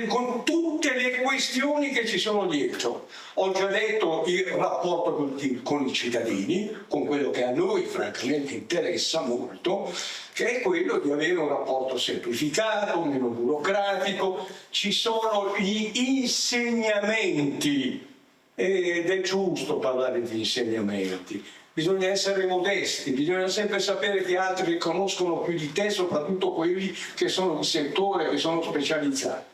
Speaker 7: con tutte le questioni che ci sono dietro. Ho già detto il rapporto con i cittadini, con quello che a noi francamente interessa molto, che è quello di avere un rapporto semplificato, meno burocratico. Ci sono gli insegnamenti, ed è giusto parlare di insegnamenti. Bisogna essere modesti, bisogna sempre sapere che altri conoscono più di te, soprattutto quelli che sono di settore, che sono specializzati.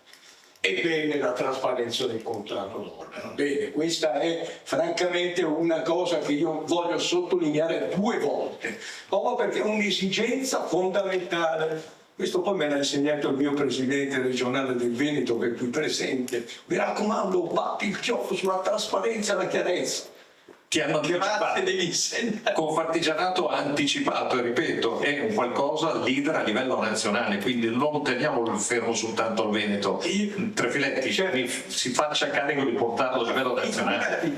Speaker 7: Ebbene, la trasparenza del contratto d'opera. Bene, questa è francamente una cosa che io voglio sottolineare 2 volte, proprio perché è un'esigenza fondamentale. Questo poi me l'ha insegnato il mio presidente regionale del Veneto, che è qui presente. Mi raccomando, batti il chioffo sulla trasparenza e la chiarezza.
Speaker 1: Ti hanno
Speaker 7: Grazie
Speaker 1: anticipato.
Speaker 7: devi insegnare.
Speaker 1: Confartigianato ha anticipato, e ripeto, è un qualcosa leader a livello nazionale, quindi non teniamolo fermo soltanto al Veneto. Trefiletti si faccia carico di portarlo a livello nazionale.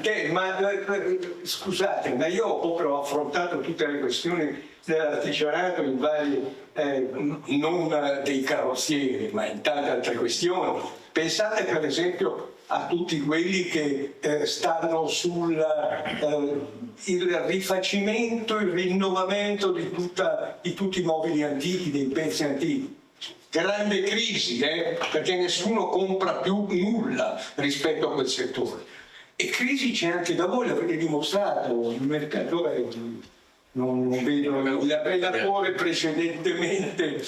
Speaker 7: Scusate, ma io ho proprio affrontato tutte le questioni dell'artigianato in vari, non dei carrozzieri, ma in tante altre questioni. Pensate per esempio a tutti quelli che stanno sul il rifacimento, il rinnovamento di tutti i mobili antichi, dei pezzi antichi. Grande crisi, perché nessuno compra più nulla rispetto a quel settore. E crisi c'è anche da voi, l'avete dimostrato, il mercato non vedo il relatore precedentemente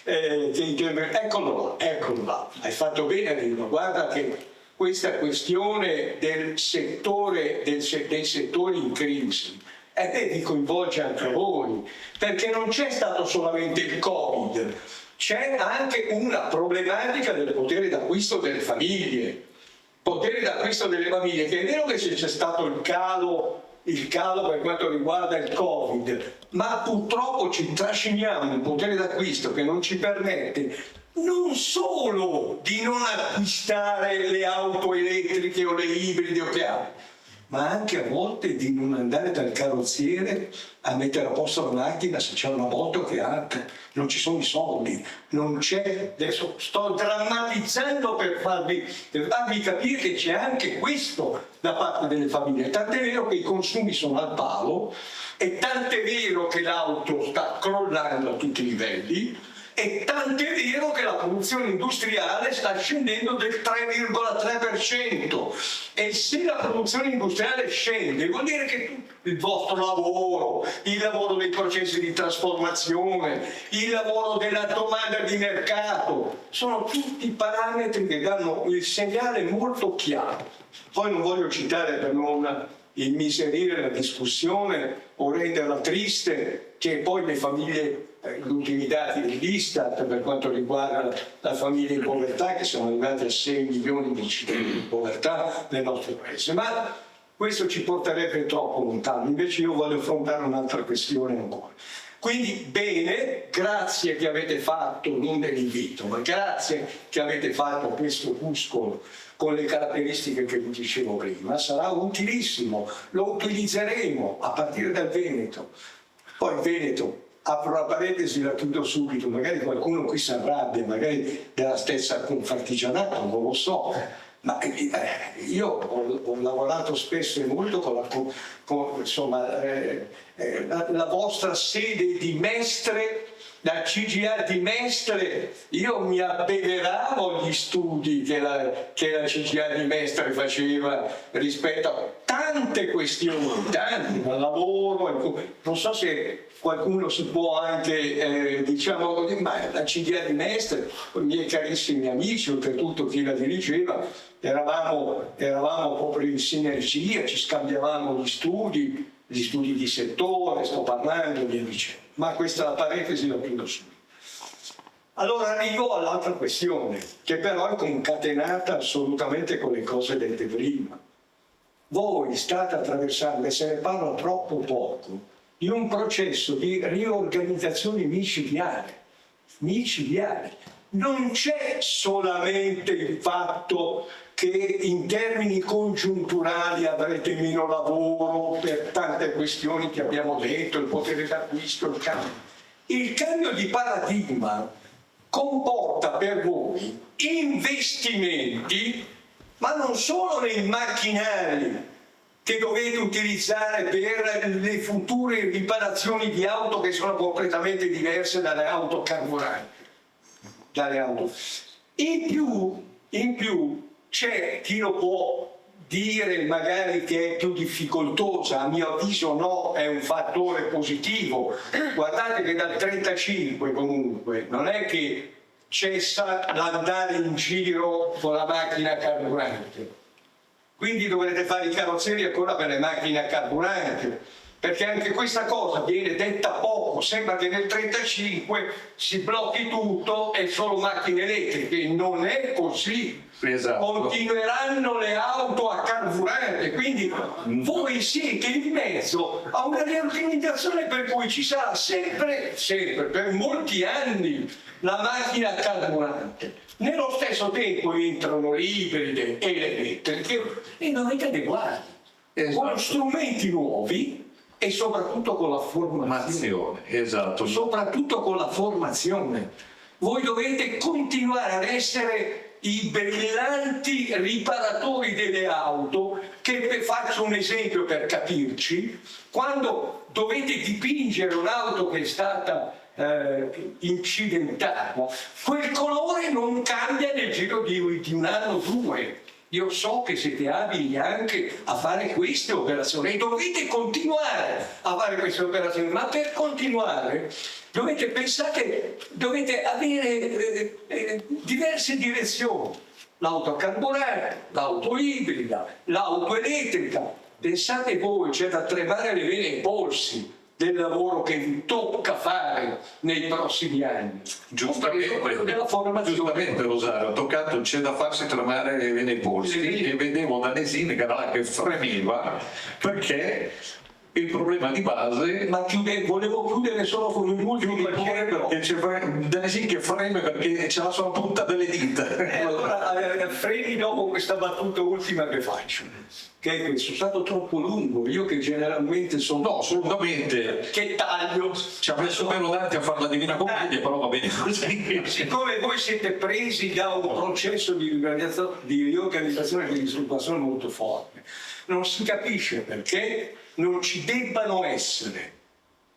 Speaker 7: eccolo là, hai fatto bene a dirlo, guarda che questa questione dei settori in crisi vi coinvolge anche voi, perché non c'è stato solamente il Covid, c'è anche una problematica del potere d'acquisto delle famiglie. Potere d'acquisto delle famiglie, che è vero che c'è stato il calo per quanto riguarda il Covid, ma purtroppo ci trasciniamo un potere d'acquisto che non ci permette non solo di non acquistare le auto elettriche o le ibride o che altro, ma anche a volte di non andare dal carrozziere a mettere a posto la macchina se c'è una moto che non ci sono i soldi, non c'è. Adesso sto drammatizzando per farvi capire che c'è anche questo da parte delle famiglie. Tant'è vero che i consumi sono al palo, e tant'è vero che l'auto sta crollando a tutti i livelli, e tant'è vero che la produzione industriale sta scendendo del 3,3%. E se la produzione industriale scende, vuol dire che il vostro lavoro, il lavoro dei processi di trasformazione, il lavoro della domanda di mercato, sono tutti parametri che danno il segnale molto chiaro. Poi non voglio citare per non immiserire la discussione o renderla triste, che poi le famiglie, gli ultimi dati dell'Istat per quanto riguarda la famiglia in povertà, che sono arrivati a 6 milioni di cittadini in povertà nel nostro paese, ma questo ci porterebbe troppo lontano. Invece io voglio affrontare un'altra questione ancora. Quindi bene, grazie che avete fatto, non dell'invito, ma grazie che avete fatto questo opuscolo con le caratteristiche che vi dicevo prima, sarà utilissimo, lo utilizzeremo a partire dal Veneto. Poi il Veneto, apro la parentesi, la chiudo subito, magari qualcuno qui si arrabbia, magari della stessa Confartigianato, non lo so, ma io ho lavorato spesso e molto con la vostra sede di Mestre, da CGA di Mestre. Io mi abbeveravo agli studi che la CGA di Mestre faceva rispetto a tante questioni, tanti, al lavoro, non so se qualcuno si può anche, ma la CGA di Mestre, i miei carissimi amici, oltretutto chi la dirigeva, eravamo proprio in sinergia, ci scambiavamo gli studi di settore, sto parlando e via dicendo. Ma questa la parentesi la chiudo subito. Allora arrivo all'altra questione, che però è concatenata assolutamente con le cose dette prima. Voi state attraversando, e se ne parla troppo poco, di un processo di riorganizzazione micidiale. Non c'è solamente il fatto che in termini congiunturali avrete meno lavoro per tante questioni che abbiamo detto, il potere d'acquisto, il cambio di paradigma comporta per voi investimenti, ma non solo nei macchinari che dovete utilizzare per le future riparazioni di auto che sono completamente diverse dalle auto carburanti. In più c'è chi lo può dire magari che è più difficoltosa, a mio avviso no, è un fattore positivo. Guardate che dal 35 comunque non è che cessa l'andare in giro con la macchina carburante, quindi dovrete fare i carrozzeri ancora per le macchine a carburante, perché anche questa cosa viene detta poco. Sembra che nel 35 si blocchi tutto e solo macchine elettriche. Non è così.
Speaker 1: Esatto.
Speaker 7: Continueranno le auto a carburante, quindi voi siete in mezzo a una riorganizzazione per cui ci sarà sempre per molti anni la macchina a carburante. Nello stesso tempo entrano le ibride e le elettriche e dovete adeguarli con strumenti nuovi e soprattutto con la formazione.
Speaker 1: Esatto.
Speaker 7: Soprattutto con la formazione. Voi dovete continuare ad essere i brillanti riparatori delle auto, che faccio un esempio per capirci: quando dovete dipingere un'auto che è stata incidentata, quel colore non cambia nel giro di un anno o due. Io so che siete abili anche a fare queste operazioni e dovete continuare a fare queste operazioni, ma per continuare dovete pensare, dovete avere diverse direzioni: l'auto a carburante, l'auto ibrida, l'auto elettrica. Pensate voi, c'è da tremare le vene ai polsi del lavoro che vi tocca fare nei prossimi anni.
Speaker 1: Giustamente Rosario, ha toccato, c'è da farsi tremare le vene ai polsi, e vedevo Danesini che era là che fremeva perché il problema di base.
Speaker 7: Ma volevo chiudere solo con un ultimo perché però.
Speaker 1: C'è Danesini che freme perché c'è la sua punta delle dita.
Speaker 7: Allora freni dopo questa battuta ultima che faccio, che è questo: è stato troppo lungo. Io che generalmente sono
Speaker 1: No, assolutamente.
Speaker 7: che taglio,
Speaker 1: Ci ha messo meno davanti a fare la Divina Commedia, però va bene così.
Speaker 7: siccome voi siete presi da un processo di riorganizzazione e di ristrutturazione molto forte, non si capisce perché non ci debbano essere.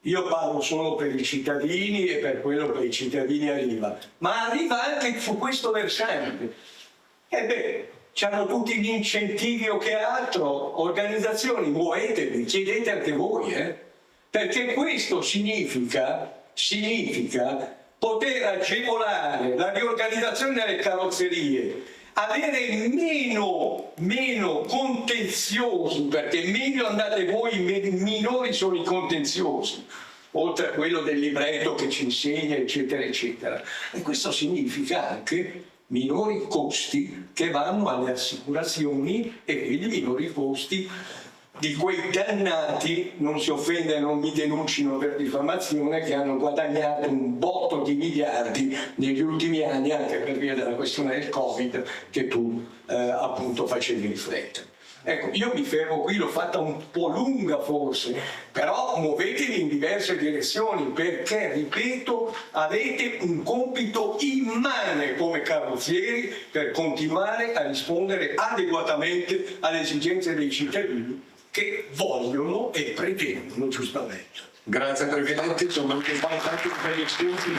Speaker 7: Io parlo solo per i cittadini e per quello che i cittadini arriva, ma arriva anche su questo versante. C'hanno tutti gli incentivi o che altro. Organizzazioni, muovetevi, chiedete anche voi, perché questo significa poter agevolare la riorganizzazione delle carrozzerie, avere meno contenziosi, perché meglio andate voi, minori sono i contenziosi, oltre a quello del libretto che ci insegna, eccetera, eccetera. E questo significa anche minori costi che vanno alle assicurazioni e quindi minori costi di quei dannati, non si offende e non mi denuncino per diffamazione, che hanno guadagnato un botto di miliardi negli ultimi anni, anche per via della questione del Covid che tu appunto facevi riflettere. Ecco, io mi fermo qui, l'ho fatta un po' lunga forse, però muovetevi in diverse direzioni, perché, ripeto, avete un compito immane come carrozzieri per continuare a rispondere adeguatamente alle esigenze dei cittadini che vogliono e pretendono giustamente.
Speaker 1: Grazie Presidente, sono anche tanti per gli spunti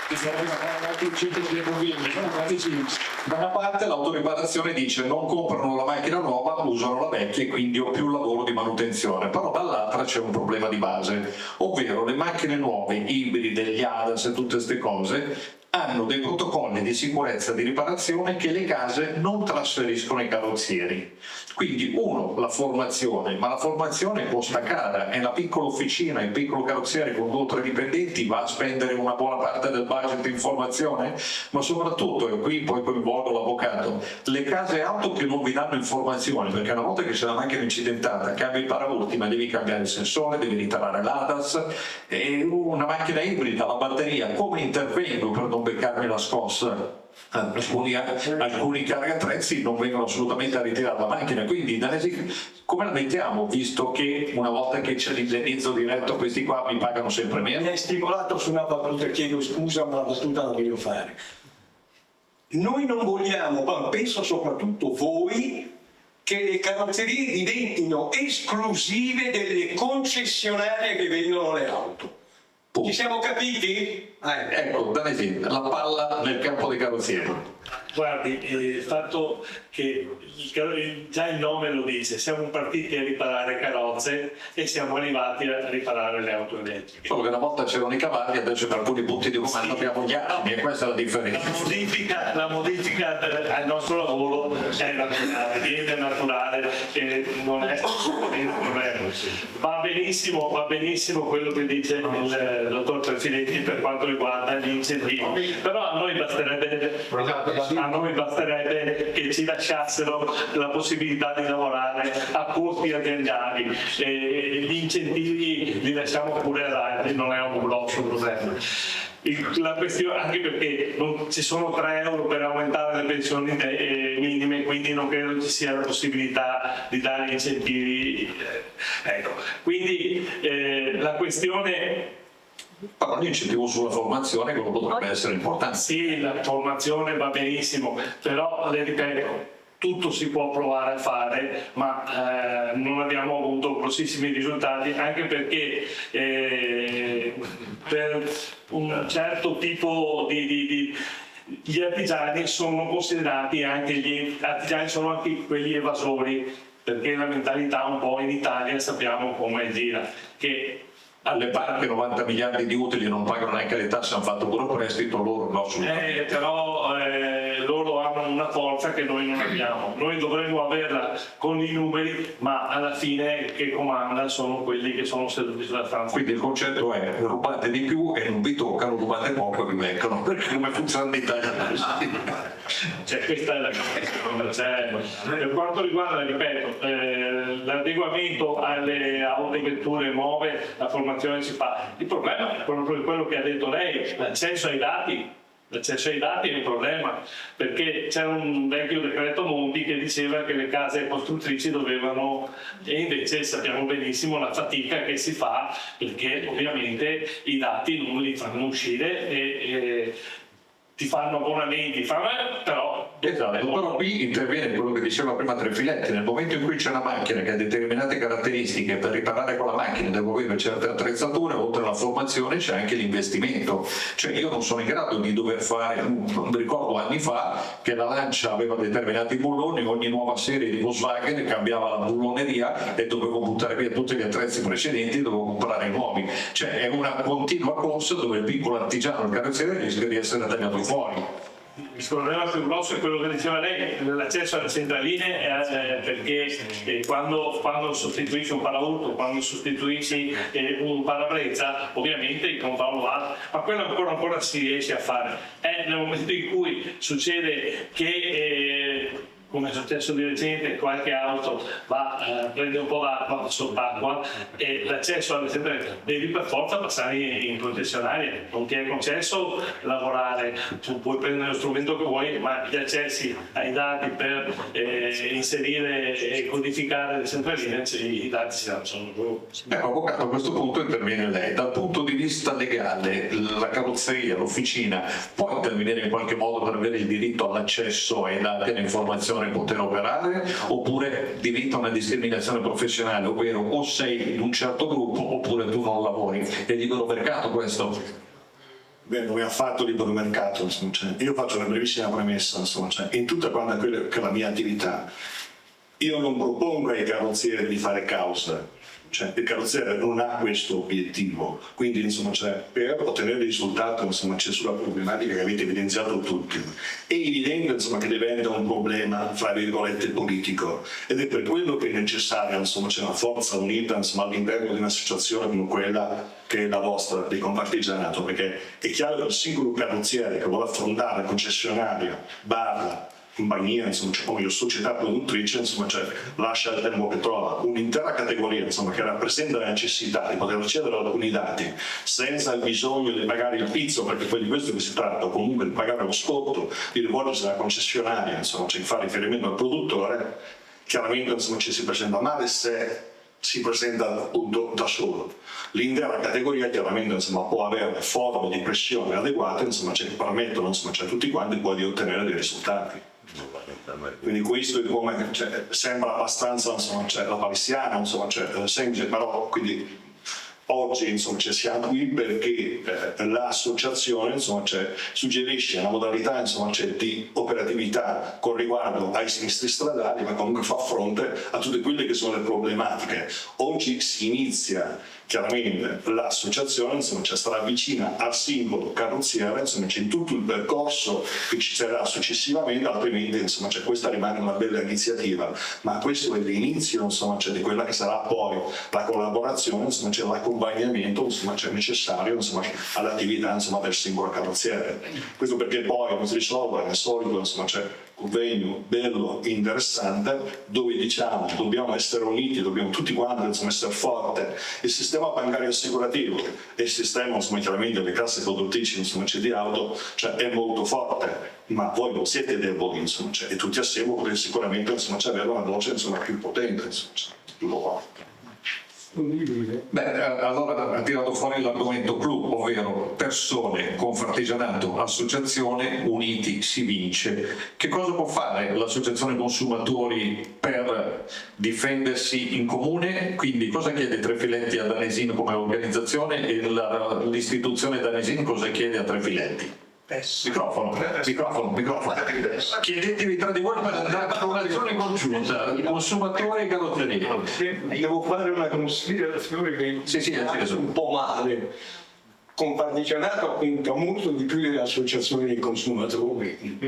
Speaker 1: che saranno anche usciti delle convinzioni. Da una parte l'autoriparazione dice non comprano la macchina nuova, usano la vecchia e quindi ho più lavoro di manutenzione, però dall'altra c'è un problema di base, ovvero le macchine nuove, ibride, gli ADAS e tutte queste cose hanno dei protocolli di sicurezza di riparazione che le case non trasferiscono ai carrozzieri. Quindi la formazione, ma la formazione costa cara, è una piccola officina, il piccolo carrozziere con 2 o 3 dipendenti va a spendere una buona parte del budget in formazione, ma soprattutto, e qui poi coinvolgo l'avvocato, le case auto che non vi danno informazioni, perché una volta che c'è la macchina incidentata, cambi il paraurti, ma devi cambiare il sensore, devi ritarare l'ADAS, e una macchina ibrida, la batteria, come intervengo per non beccarmi la scossa? alcuni carri-attrezzi non vengono assolutamente a ritirare la macchina, quindi Danesi come la mettiamo, visto che una volta che c'è l'indennizzo diretto questi qua mi pagano sempre
Speaker 7: Mi
Speaker 1: meno?
Speaker 7: hai stimolato su una battuta, chiedo scusa, ma la battuta la voglio fare. Noi non vogliamo, ma penso soprattutto voi, che le carrozzerie diventino esclusive delle concessionarie che vendono le auto. Ci siamo capiti?
Speaker 1: Ecco, Danesi, la palla nel campo dei carrozzieri.
Speaker 3: Guardi, il fatto che già il nome lo dice, siamo partiti a riparare carrozze e siamo arrivati a riparare le auto elettriche.
Speaker 1: Solo che una volta c'erano i cavalli, adesso per alcuni punti di comando abbiamo gli armi e questa è la differenza.
Speaker 3: La modifica al nostro lavoro è naturale, diventa naturale e non è un problema. Va benissimo quello che dice il dottor Presidente per quanto riguarda gli incentivi, però a noi basterebbe che ci lasciassero la possibilità di lavorare a costi aziendali, gli incentivi li lasciamo pure ad altri, non è un grosso problema. La questione, anche perché non ci sono 3 euro per aumentare le pensioni minime, quindi non credo ci sia la possibilità di dare incentivi. Ecco. Quindi la questione.
Speaker 1: Però l'incentivo sulla formazione quello potrebbe essere importante.
Speaker 3: Sì, la formazione va benissimo, però le ripeto, tutto si può provare a fare, ma non abbiamo avuto grossissimi risultati, anche perché per un certo tipo gli artigiani sono considerati anche gli artigiani sono anche quelli evasori, perché la mentalità un po' in Italia sappiamo come gira, che
Speaker 1: alle banche 90 miliardi di utili non pagano neanche le tasse, hanno fatto pure prestito, loro no, assolutamente.
Speaker 3: Però loro hanno una forza che noi non abbiamo, noi dovremmo averla con i numeri, ma alla fine che comanda sono quelli che sono seduti sulla stanza.
Speaker 1: Quindi il concetto è rubate di più e non vi toccano, rubate poco e vi beccano, perché come funziona in Italia?
Speaker 3: Questa è la questione. Per quanto riguarda, ripeto, l'adeguamento alle autovetture nuove, la formazione si fa. Il problema è quello che ha detto lei, l'accesso ai dati. L'accesso ai dati è un problema, perché c'era un vecchio decreto Monti che diceva che le case costruttrici dovevano, e invece sappiamo benissimo la fatica che si fa, perché ovviamente i dati non li fanno uscire e ti fanno abbonamenti, però...
Speaker 1: Esatto, però qui interviene quello che diceva prima Trefiletti, nel momento in cui c'è una macchina che ha determinate caratteristiche, per riparare quella macchina devo avere certe attrezzature, oltre alla formazione c'è anche l'investimento, cioè io non sono in grado di dover fare, non mi ricordo anni fa che la Lancia aveva determinati bulloni, ogni nuova serie di Volkswagen cambiava la bulloneria e dovevo buttare via tutti gli attrezzi precedenti e dovevo comprare i nuovi, cioè è una continua corsa dove il piccolo artigiano, il carrozziere rischia di essere tagliato fuori.
Speaker 3: Il problema più grosso è quello che diceva lei, l'accesso alle centraline, perché quando sostituisci un paraurto, quando sostituisci un parabrezza, ovviamente il controllo va, ma quello ancora si riesce a fare. È nel momento in cui succede che come è successo di recente, qualche auto prende un po' d'acqua, sott'acqua, e l'accesso alle centrali devi per forza passare in concessionaria, non ti è concesso lavorare, tu puoi prendere lo strumento che vuoi, ma gli accessi ai dati per inserire e codificare le centraline, i dati sono loro.
Speaker 1: Avvocato, a questo punto interviene lei. Dal punto di vista legale, la carrozzeria, l'officina può intervenire in qualche modo per avere il diritto all'accesso ai dati e alle informazioni e poter operare, oppure diventa una discriminazione professionale, ovvero o sei in un certo gruppo oppure tu non lavori? È libero mercato questo?
Speaker 6: Beh, non è affatto libero mercato, insomma, cioè, io faccio una brevissima premessa, insomma, cioè, in tutta quella che è la mia attività, io non propongo ai carrozzieri di fare causa, cioè, il carrozziere non ha questo obiettivo, quindi insomma, cioè, per ottenere il risultato insomma, c'è sulla problematica che avete evidenziato tutti. È evidente insomma, che diventa un problema fra virgolette politico ed è per quello che è necessaria insomma, c'è una forza unita insomma, all'interno di un'associazione come quella che è la vostra, di Confartigianato, perché è chiaro che il singolo carrozziere che vuole affrontare concessionaria, barra, compagnia, insomma, o meglio società produttrice, insomma, lascia il tempo che trova. Un'intera categoria, insomma, che rappresenta la necessità di poter accedere ad alcuni dati senza il bisogno di pagare il pizzo, perché poi di questo che si tratta, o comunque di pagare lo scotto, di rivolgersi alla concessionaria, insomma, fa riferimento al produttore, chiaramente insomma, ci si presenta male se si presenta appunto da solo. L'intera categoria chiaramente insomma, può avere forme di pressione adeguate, insomma, che permettono insomma, a tutti quanti poi di ottenere dei risultati. Quindi questo è come sembra abbastanza insomma, la palissiana, insomma, semplice, però quindi oggi insomma, siamo qui perché l'associazione insomma, suggerisce una modalità insomma, di operatività con riguardo ai sinistri stradali, ma comunque fa fronte a tutte quelle che sono le problematiche. Oggi si inizia chiaramente l'associazione insomma, sarà vicina al singolo carrozziere, insomma, c'è tutto il percorso che ci sarà successivamente, altrimenti insomma, questa rimane una bella iniziativa, ma questo è l'inizio insomma, di quella che sarà poi la collaborazione, insomma, l'accompagnamento insomma, necessario insomma, all'attività insomma, del singolo carrozziere. Questo perché poi non si risolve nel solito insomma, convegno bello, interessante, dove diciamo dobbiamo essere uniti, dobbiamo tutti quanti insomma, essere forti. Il sistema bancario assicurativo e il sistema insomma, chiaramente le casse produttrici insomma, di auto è molto forte, ma voi non siete deboli insomma, e tutti assieme potete sicuramente insomma, avere una voce insomma, più potente. Insomma, più forte.
Speaker 1: Beh, allora ha tirato fuori l'argomento clou, ovvero persone, confartigianato, associazione, uniti si vince. Che cosa può fare l'associazione consumatori per difendersi in comune? Quindi cosa chiede Trefiletti a Danesin come organizzazione e l'istituzione Danesin cosa chiede a Trefiletti? Microfono. Chiedetevi tra di voi per andare a un'azione congiunta, consumatori e carrozzeria.
Speaker 7: Devo fare una considerazione che
Speaker 1: Sì,
Speaker 7: un po' male. Confartigianato conta molto di più delle associazioni dei consumatori,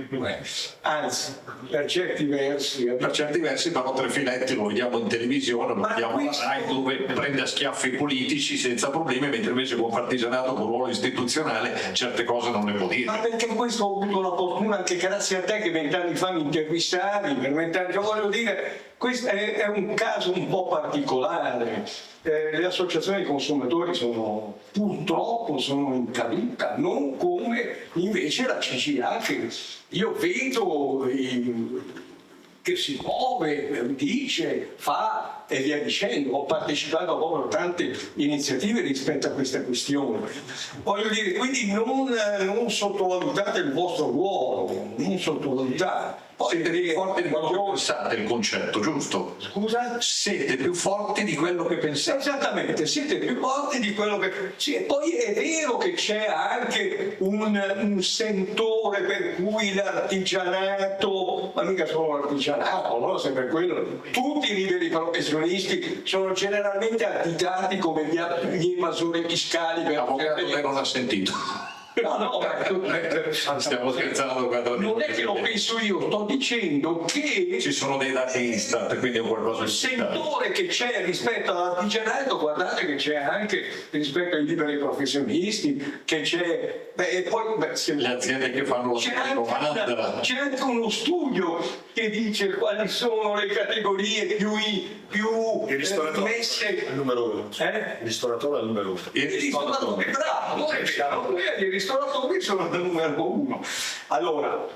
Speaker 7: anzi per certi versi
Speaker 1: però Trefiletti lo vediamo in televisione, lo vediamo alla RAI dove prende a schiaffi i politici senza problemi, mentre invece Confartigianato con ruolo istituzionale certe cose non le può dire.
Speaker 7: Ma perché questo ho avuto la fortuna anche grazie a te che 20 anni fa mi intervistavi, per 20 anni, voglio dire, questo è un caso un po' particolare. Le associazioni dei consumatori purtroppo sono in caduta, non come invece la CGA che io vedo che si muove, dice, fa e via dicendo. Ho partecipato proprio a tante iniziative rispetto a questa questione. Voglio dire, quindi non sottovalutate il vostro ruolo, non sottovalutate.
Speaker 1: Siete più forti di quello che pensate, il concetto, giusto?
Speaker 7: Scusa?
Speaker 1: Siete più forti di quello che pensate.
Speaker 7: Esattamente, siete più forti di quello che... Sì, e poi è vero che c'è anche un sentore per cui l'artigianato, ma mica solo l'artigianato, no? Sempre quello, tutti i liberi professionisti sono generalmente additati come gli evasori fiscali per...
Speaker 1: Lei non ha sentito.
Speaker 7: No,
Speaker 1: stiamo scherzando.
Speaker 7: Non è che lo penso io, sto dicendo che
Speaker 1: ci sono dei dati Istat, quindi è qualcosa
Speaker 7: il
Speaker 1: di
Speaker 7: sentore che c'è rispetto all'artigianato, guardate che c'è anche rispetto ai liberi professionisti, che c'è e poi
Speaker 1: le aziende che fanno
Speaker 7: c'è anche uno studio che dice quali sono le categorie più messe
Speaker 6: Il numero uno.
Speaker 7: Il
Speaker 6: ristoratore è il numero uno.
Speaker 7: I ristoratori, bravo, i ristoratori sono il numero uno. Allora,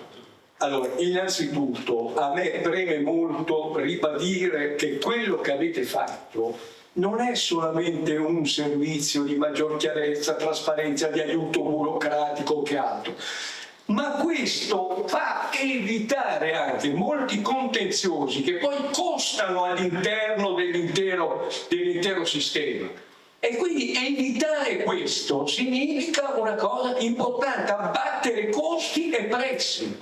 Speaker 7: innanzitutto a me preme molto ribadire che quello che avete fatto non è solamente un servizio di maggior chiarezza, trasparenza, di aiuto burocratico che altro, ma questo fa evitare anche molti contenziosi che poi costano all'interno dell'intero sistema. E quindi evitare questo significa una cosa importante, abbattere costi e prezzi,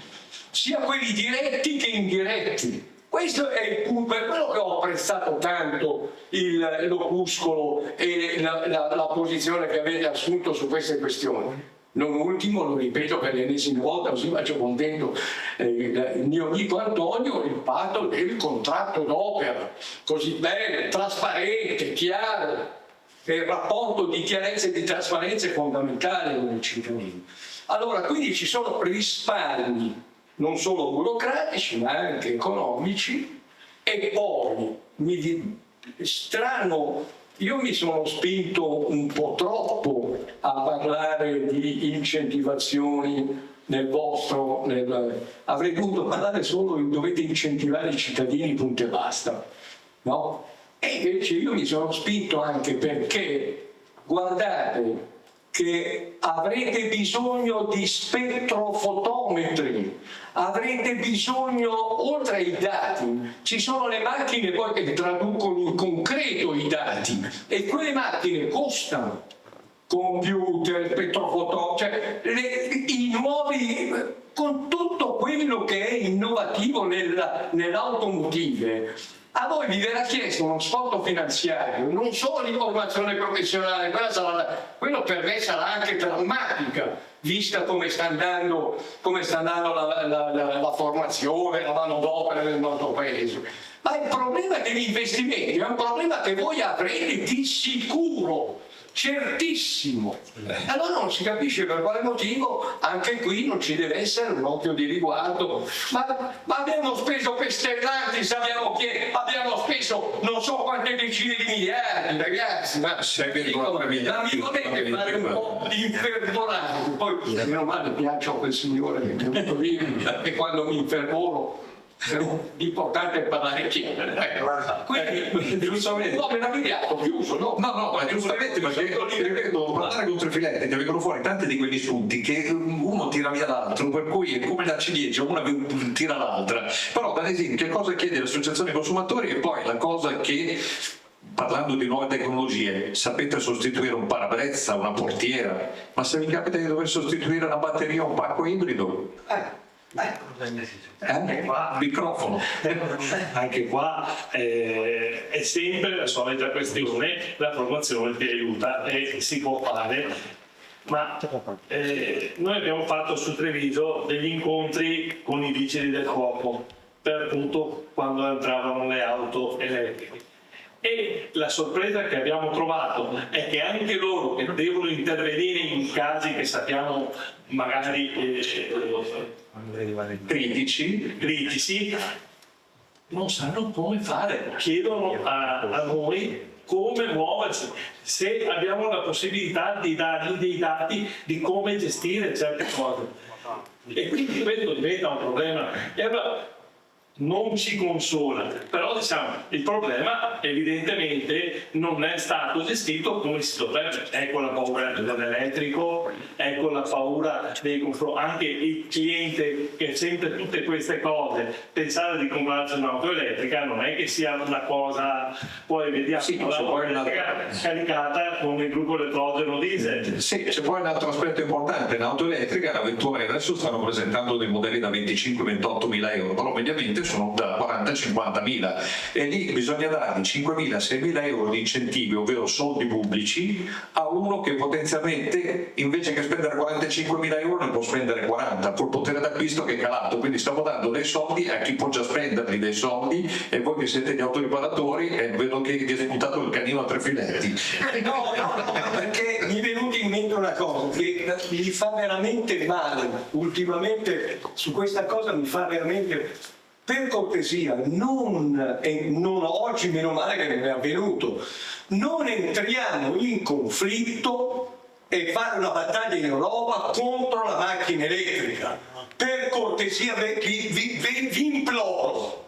Speaker 7: sia quelli diretti che indiretti. Questo è il punto, per quello che ho apprezzato tanto l'opuscolo e la posizione che avete assunto su queste questioni. Non ultimo, lo ripeto per l'ennesima volta, così faccio contento il mio amico Antonio, il patto del contratto d'opera, così bello, trasparente, chiaro. Il rapporto di chiarezza e di trasparenza è fondamentale con il cittadino. Allora, quindi ci sono risparmi non solo burocratici ma anche economici. E poi strano, io mi sono spinto un po' troppo a parlare di incentivazioni avrei dovuto parlare solo di dovete incentivare i cittadini, punto e basta, no? E invece io mi sono spinto anche perché, guardate, che avrete bisogno di spettrofotometri, avrete bisogno, oltre ai dati, ci sono le macchine poi che traducono in concreto i dati e quelle macchine costano. Computer, spettrofotometri, cioè i nuovi, con tutto quello che è innovativo nell'automotive. A voi vi verrà chiesto uno sconto finanziario, non solo di formazione professionale, quello per me sarà anche drammatica, vista come sta andando la formazione, la manodopera nel nostro paese. Ma il problema degli investimenti è un problema che voi avrete di sicuro, certissimo. Allora non si capisce per quale motivo anche qui non ci deve essere un occhio di riguardo. Ma abbiamo speso per Stellantis, abbiamo speso non so quante decine di miliardi, ragazzi, ma mi volete fare un po' di infervorare? Poi meno male piaccio a quel signore che è venuto lì e quando mi infervoro l'importante è parlare chiaro. Quindi giustamente no, me l'ha mediato, chiuso, no?
Speaker 1: No, ma giustamente, perché devo parlare contro i filetti, ti vengono fuori tanti di quegli spunti che uno tira via l'altro, per cui è come la ciliegia, una tira l'altra. Però, ad esempio, che cosa chiede l'associazione dei consumatori e poi la cosa che, parlando di nuove tecnologie, sapete sostituire un parabrezza, una portiera, ma se vi capita di dover sostituire una batteria o un pacco ibrido? Microfono.
Speaker 3: Anche qua è sempre la solita questione, la formazione ti aiuta e si può fare, ma noi abbiamo fatto su Treviso degli incontri con i vigili del fuoco per appunto quando entravano le auto elettriche. E la sorpresa che abbiamo trovato è che anche loro che devono intervenire in casi che sappiamo magari critici, non sanno come fare, chiedono a noi come muoversi, se abbiamo la possibilità di dargli dei dati di come gestire certe cose. E quindi questo diventa un problema. E allora, non ci consola, però diciamo il problema evidentemente non è stato gestito come si dovrebbe. Ecco la paura dell'elettrico, ecco la paura dei confronti, anche il cliente che sente tutte queste cose, pensare di comprarsi un'auto elettrica non è che sia una cosa, poi vediamo l'auto elettrica caricata con il gruppo elettrogeno diesel.
Speaker 1: Sì, c'è poi un altro aspetto importante, l'auto elettrica, la Vettura adesso stanno presentando dei modelli da 25-28 mila euro, però mediamente sono da 40-50 mila e lì bisogna dargli 5.000-6.000 euro di incentivi, ovvero soldi pubblici, a uno che potenzialmente invece che spendere 45.000 euro ne può spendere 40, col potere d'acquisto che è calato, quindi stiamo dando dei soldi a chi può già spenderli dei soldi e voi che siete gli autoriparatori vedo che vi è spuntato il canino a tre filetti.
Speaker 7: No, perché mi è venuta in mente una cosa che mi fa veramente male ultimamente, su questa cosa mi fa veramente. Per cortesia, non oggi, meno male che non è avvenuto, non entriamo in conflitto e fare una battaglia in Europa contro la macchina elettrica. Per cortesia, vi imploro.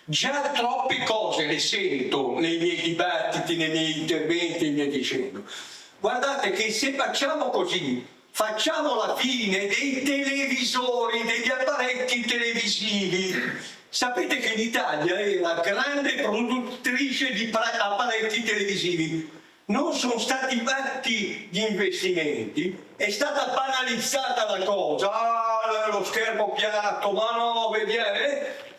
Speaker 7: Già troppe cose le sento nei miei dibattiti, nei miei interventi e via dicendo. Guardate che se facciamo così, facciamo la fine dei televisori, degli apparecchi televisivi. Sapete che l'Italia è la grande produttrice di apparecchi televisivi. Non sono stati fatti gli investimenti, è stata banalizzata la cosa. Lo schermo piatto, ma no, vediamo.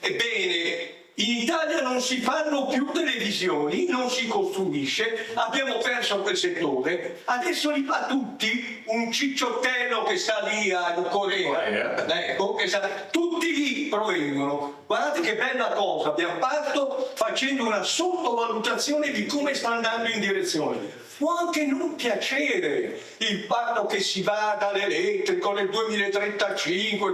Speaker 7: Ebbene, In Italia non si fanno più televisioni, non si costruisce, abbiamo perso quel settore, adesso li fa tutti un cicciottello che sta lì in Corea, ecco, tutti lì provengono. Guardate che bella cosa abbiamo fatto facendo una sottovalutazione di come sta andando in direzione. Può anche non piacere il fatto che si vada all'elettrico nel 2035,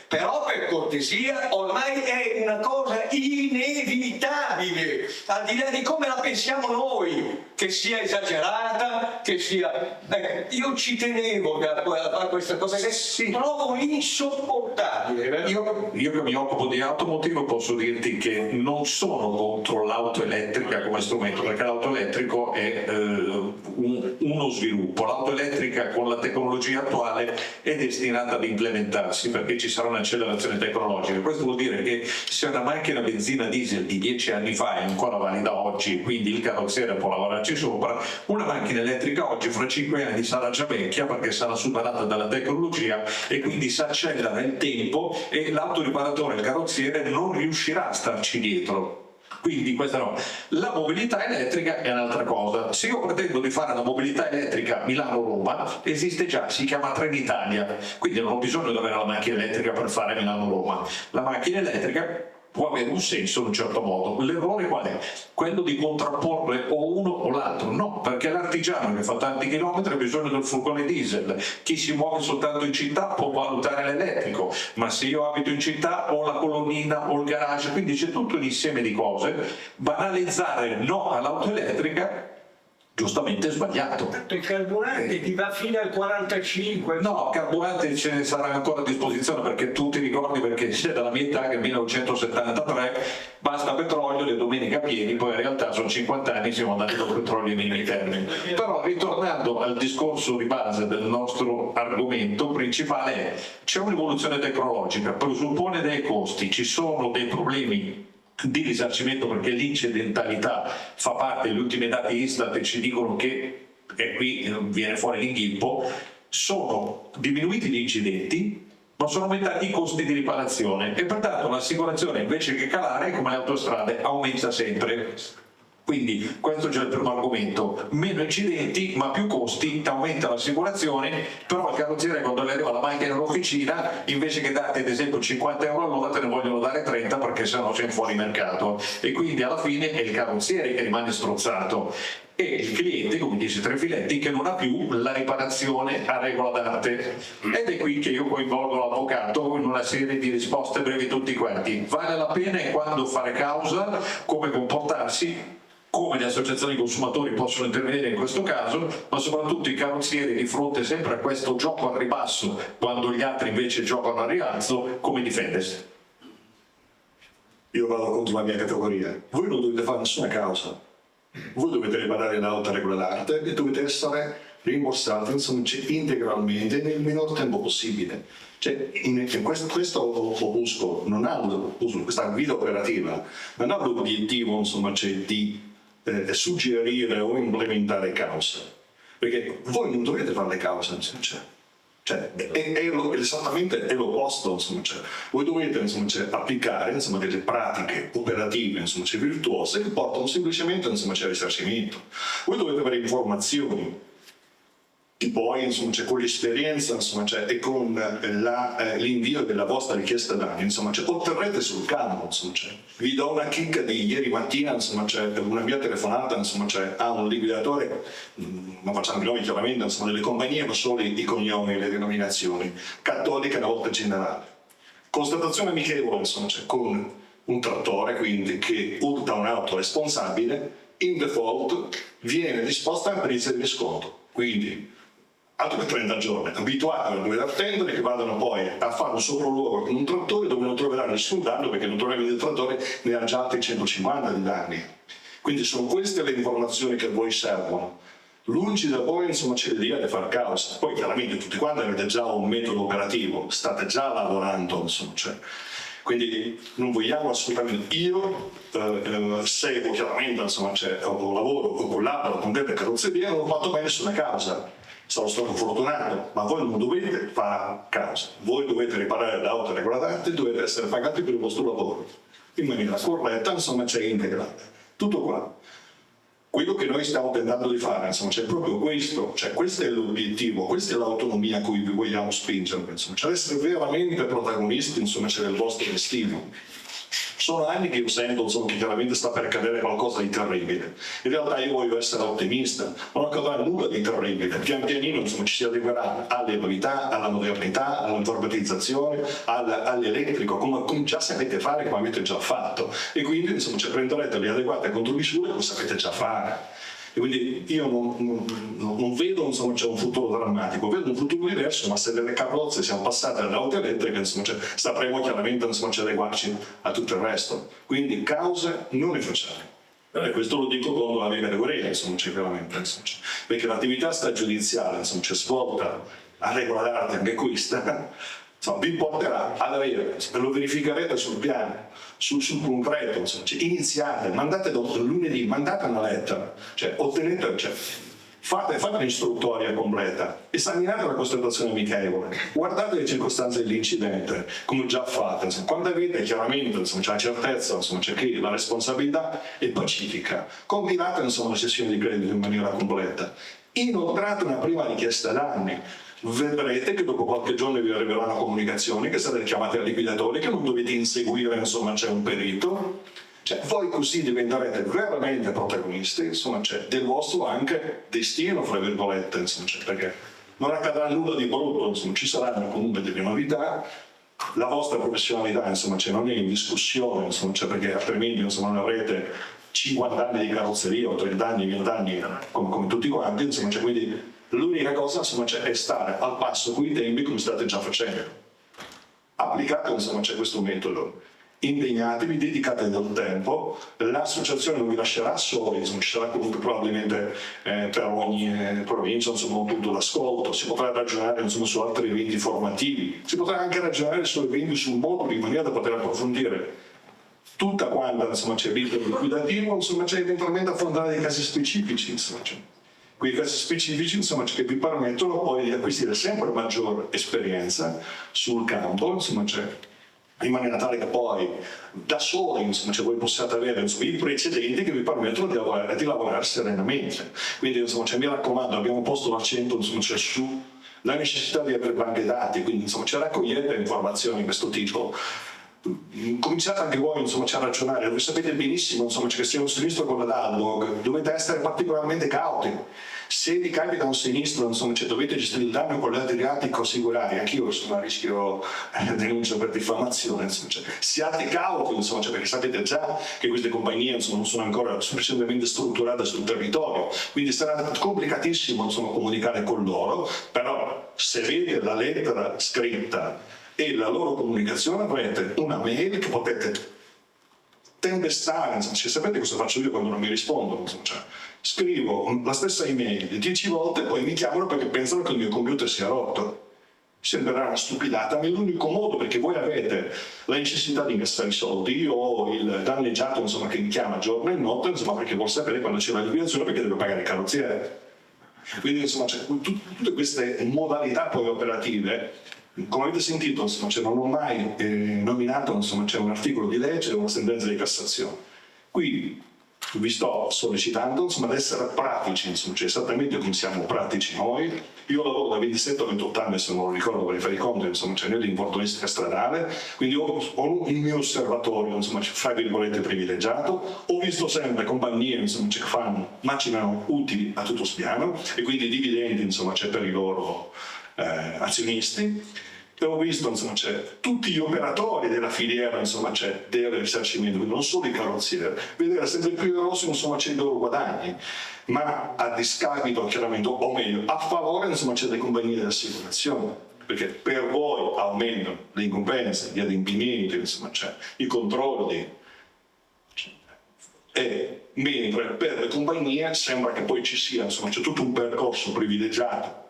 Speaker 7: però per cortesia ormai è una cosa inevitabile, al di là di come la pensiamo noi, che sia esagerata, che sia... io ci tenevo a fare questa cosa che trovo insopportabile.
Speaker 1: Io che mi occupo di automotive posso dirti che non sono contro l'auto elettrica come strumento, perché l'auto elettrico è uno sviluppo. L'auto elettrica con la tecnologia attuale è destinata ad implementarsi perché ci sarà un'accelerazione tecnologica. Questo vuol dire che se una macchina benzina diesel di 10 anni fa è ancora valida oggi e quindi il carrozziere può lavorarci sopra, una macchina elettrica oggi fra 5 anni sarà già vecchia perché sarà superata dalla tecnologia e quindi si accelera il tempo e l'autoriparatore, il carrozziere, non riuscirà a starci dietro. Quindi questa no. La mobilità elettrica è un'altra cosa. Se io pretendo di fare la mobilità elettrica Milano-Roma, esiste già, si chiama Trenitalia, quindi non ho bisogno di avere la macchina elettrica per fare Milano-Roma. La macchina elettrica può avere un senso in un certo modo. L'errore qual è? Quello di contrapporre o uno o l'altro. No, perché l'artigiano che fa tanti chilometri ha bisogno del furgone diesel. Chi si muove soltanto in città può valutare l'elettrico, ma se io abito in città ho la colonnina o il garage, quindi c'è tutto un insieme di cose. Banalizzare no all'auto elettrica giustamente è sbagliato.
Speaker 7: Il carburante ti va fino al 45.
Speaker 1: No, carburante ce ne sarà ancora a disposizione perché tu ti ricordi, perché sei dalla mia età, che nel 1973 basta petrolio, le domeniche a piedi, poi in realtà sono 50 anni siamo andati con petrolio ai minimi termini. Però ritornando al discorso di base del nostro argomento principale, c'è un'evoluzione tecnologica, presuppone dei costi, ci sono dei problemi di risarcimento perché l'incidentalità fa parte degli ultimi dati Istat e ci dicono che, e qui viene fuori l'inghippo, sono diminuiti gli incidenti ma sono aumentati i costi di riparazione e pertanto l'assicurazione invece che calare come le autostrade aumenta sempre. Quindi questo è già il primo argomento, meno incidenti ma più costi, aumenta l'assicurazione, però il carrozziere quando le arriva la macchina all'officina invece che darti ad esempio 50 euro all'ora te ne vogliono dare 30 perché sennò sei fuori mercato e quindi alla fine è il carrozziere che rimane strozzato e il cliente, come dice Trefiletti, che non ha più la riparazione a regola d'arte. Ed è qui che io coinvolgo l'avvocato in una serie di risposte brevi tutti quanti. Vale la pena e quando fare causa, come comportarsi, come le associazioni di consumatori possono intervenire in questo caso, ma soprattutto i carrozzieri di fronte sempre a questo gioco al ribasso, quando gli altri invece giocano al rialzo, come difendersi?
Speaker 6: Io vado contro la mia categoria. Voi non dovete fare nessuna causa. Voi dovete riparare l'auto a regola d'arte e dovete essere rimborsati integralmente nel minor tempo possibile. Cioè, questo opuscolo non ha questa guida operativa non ha l'obiettivo di suggerire o implementare cause, perché voi non dovete fare le cause, cioè, esattamente è l'opposto, voi dovete applicare delle pratiche operative virtuose che portano semplicemente al risarcimento. Voi dovete avere informazioni che poi con l'esperienza e con l'invio della vostra richiesta danni otterrete sul campo. Vi do una chicca di ieri mattina, una mia telefonata a un liquidatore, non facciamo i nomi chiaramente, delle compagnie, ma solo i cognomi e le denominazioni, Cattolica una volta generale. Constatazione amichevole con un trattore quindi che urta un'auto responsabile, in default viene disposta a presa di sconto. Quindi altro che 30 giorni, abituati a dover attendere che vadano poi a fare un sopralluogo con un trattore dove non troveranno nessun danno perché naturalmente il trattore ne ha già altri 150 di danni. Quindi sono queste le informazioni che a voi servono. Lungi da voi c'è l'idea di far causa. Poi chiaramente tutti quanti avete già un metodo operativo, state già lavorando, quindi non vogliamo assolutamente. Io seguo chiaramente, o lavoro o collaboro con delle carrozzerie, non ho fatto mai nessuna causa. Sono stato fortunato, ma voi non dovete fare causa, voi dovete riparare l'auto a regola d'arte e dovete essere pagati per il vostro lavoro. in maniera corretta, insomma, c'è integrata. Tutto qua. Quello che noi stiamo tentando di fare, insomma, c'è proprio questo, cioè questo è l'obiettivo, questa è l'autonomia a cui vi vogliamo spingere, insomma, cioè essere veramente protagonisti, insomma, c'è del vostro destino. Sono anni che io sento, insomma, che chiaramente sta per accadere qualcosa di terribile. In realtà io voglio essere ottimista, non accadrà nulla di terribile. Pian pianino, insomma, ci si arriverà alle novità, alla modernità, all'informatizzazione, all'elettrico, come già sapete fare, come avete già fatto. E quindi, insomma, prenderete le adeguate contromisure come sapete già fare. E quindi io non vedo, insomma, c'è un futuro drammatico, vedo un futuro diverso, ma se delle carrozze siamo passate alle auto elettriche, insomma, sapremo chiaramente, insomma, adeguarci a tutto il resto. Quindi cause non ne facciamo. E questo lo dico con la mia categoria, insomma, veramente, insomma, perché l'attività stragiudiziale, insomma, svolta a regola d'arte anche questa, insomma, vi porterà ad avere, lo verificherete sul piano, sul concreto, insomma, iniziate, mandate lunedì, mandate una lettera, ottenete, fate un'istruttoria completa, esaminate la constatazione amichevole, guardate le circostanze dell'incidente, come già fate, insomma, quando avete chiaramente, insomma, c'è la certezza, insomma, c'è che la responsabilità è pacifica, combinate, insomma, la sessione di credito in maniera completa, inoltrate una prima richiesta d'anni, vedrete che dopo qualche giorno vi arriveranno comunicazioni che sarete chiamati a liquidatori, che non dovete inseguire, insomma, c'è un perito. Voi così diventerete veramente protagonisti, insomma, del vostro anche destino, fra virgolette, insomma, perché non accadrà nulla di brutto, insomma, ci saranno comunque delle novità, la vostra professionalità, insomma, non è in discussione, insomma, perché altrimenti, insomma, non avrete 50 anni di carrozzeria o 30 anni, 20 anni come tutti quanti, insomma, quindi l'unica cosa, insomma, è stare al passo con i tempi come state già facendo. Applicate, insomma, questo metodo. Impegnatevi, dedicate del tempo, l'associazione non vi lascerà soli, insomma, ci sarà comunque probabilmente per ogni provincia, insomma, un punto d'ascolto, si potrà ragionare, insomma, su altri eventi formativi, si potrà anche ragionare su eventi, su moduli, in maniera da poter approfondire tutta quanta, insomma, vita liquidativo, insomma, eventualmente affrontare dei casi specifici, insomma, quei casi specifici, insomma, che vi permettono poi di acquisire sempre maggiore esperienza sul campo, insomma, in maniera tale che poi da soli, insomma, voi possiate avere, insomma, i precedenti che vi permettono di lavorare serenamente. Quindi, insomma, mi raccomando, abbiamo posto l'accento, insomma, sulla necessità di avere banche dati, quindi, insomma, raccogliete informazioni di questo tipo. Cominciate anche voi, insomma, a ragionare. Voi sapete benissimo, insomma, che se un sinistro con la DALDOG dovete essere particolarmente cauti. Se vi capita un sinistro, insomma, dovete gestire il danno con l'Adriatico assicurare, anch'io sono a rischio denuncia per diffamazione, insomma, siate cauti, insomma, perché sapete già che queste compagnie, insomma, non sono ancora sufficientemente strutturate sul territorio, quindi sarà complicatissimo, insomma, comunicare con loro, però se avete la lettera scritta e la loro comunicazione avrete una mail che potete tempestare, insomma, sapete cosa faccio io quando non mi rispondono, insomma, scrivo la stessa email 10 volte, poi mi chiamano perché pensano che il mio computer sia rotto. Sembrerà una stupidata, ma è l'unico modo, perché voi avete la necessità di incassare i soldi. Io ho il danneggiato, insomma, che mi chiama giorno e notte, insomma, perché vuol sapere quando c'è la liquidazione, perché deve pagare il carrozziere. Quindi, insomma, tutte queste modalità poi operative, come avete sentito, insomma, non ho mai nominato, insomma, un articolo di legge o una sentenza di Cassazione. Qui vi sto sollecitando, insomma, ad essere pratici, insomma, esattamente come siamo pratici noi. Io lavoro da 27 o 28 anni, se non lo ricordo, per fare i conti, insomma, nell'infortunistica stradale, quindi ho il mio osservatorio, insomma, fra virgolette privilegiato. Ho visto sempre compagnie, insomma, che macinano utili a tutto spiano e quindi dividendi, insomma, per i loro azionisti. E ho visto, insomma, tutti gli operatori della filiera, insomma, del risarcimento, quindi non solo i carrozzieri, vedere sempre più grossi, insomma, i loro guadagni, ma a discapito, chiaramente, o meglio, a favore, insomma, delle compagnie di assicurazione, perché per voi aumentano le incombenze, gli adempimenti, insomma, i controlli, e mentre per le compagnie sembra che poi ci sia, insomma, tutto un percorso privilegiato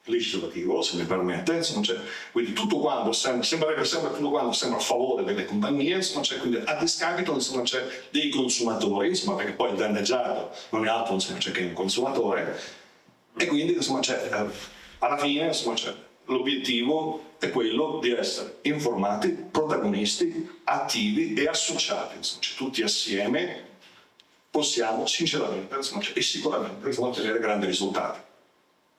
Speaker 6: legislativo, se mi permette, insomma, quindi tutto quanto sembra a favore delle compagnie, insomma, quindi a discapito, insomma, dei consumatori, insomma, perché poi il danneggiato non è altro, insomma, che un consumatore, e quindi, insomma, alla fine, insomma, l'obiettivo è quello di essere informati, protagonisti, attivi e associati. Insomma, cioè, tutti assieme possiamo sinceramente, insomma, e sicuramente ottenere grandi risultati.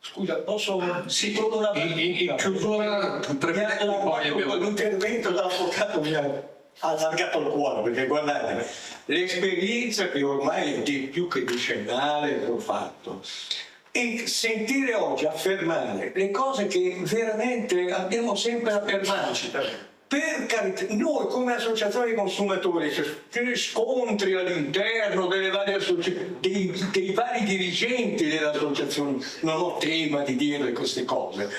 Speaker 7: Scusa, posso
Speaker 1: Sì,
Speaker 7: solo una
Speaker 1: in chiusura, tre minuti, poi abbiamo...
Speaker 7: l'intervento dell'avvocato mi ha allargato il cuore, perché guardate, l'esperienza che ormai è di più che decennale che ho fatto, e sentire oggi affermare le cose che veramente abbiamo sempre affermato. Per carità, noi come associazione di consumatori, che scontri all'interno delle varie dei vari dirigenti delle associazioni, non ho tema di dire queste cose,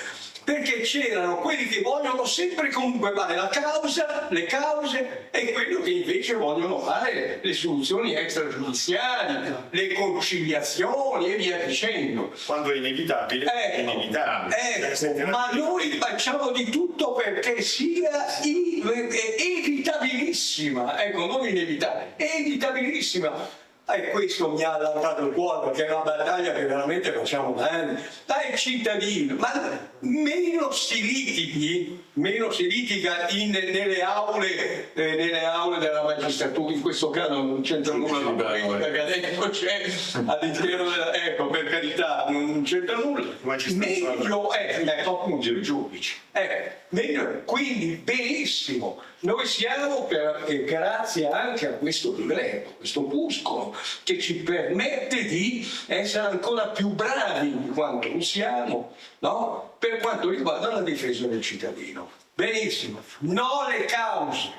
Speaker 7: perché c'erano quelli che vogliono sempre comunque fare la causa, le cause, e quelli che invece vogliono fare le soluzioni extragiudiziali, le conciliazioni e via dicendo.
Speaker 6: Quando è inevitabile, è inevitabile.
Speaker 7: Ma noi facciamo di tutto perché sia evitabilissima, ecco, non inevitabile, evitabilissima. E questo mi ha allargato il cuore, perché è una battaglia che veramente facciamo da anni. Dai cittadino, ma meno si litiga nelle aule della magistratura, in questo caso non c'entra nulla, perché adesso c'è all'interno della... Ecco, per carità, non c'entra nulla. Meglio è, appunto, i giudici. Meglio, quindi benissimo. Noi siamo, grazie anche a questo libretto, questo opuscolo, che ci permette di essere ancora più bravi di quanto lo siamo, no? Per quanto riguarda la difesa del cittadino. Benissimo, no le cause,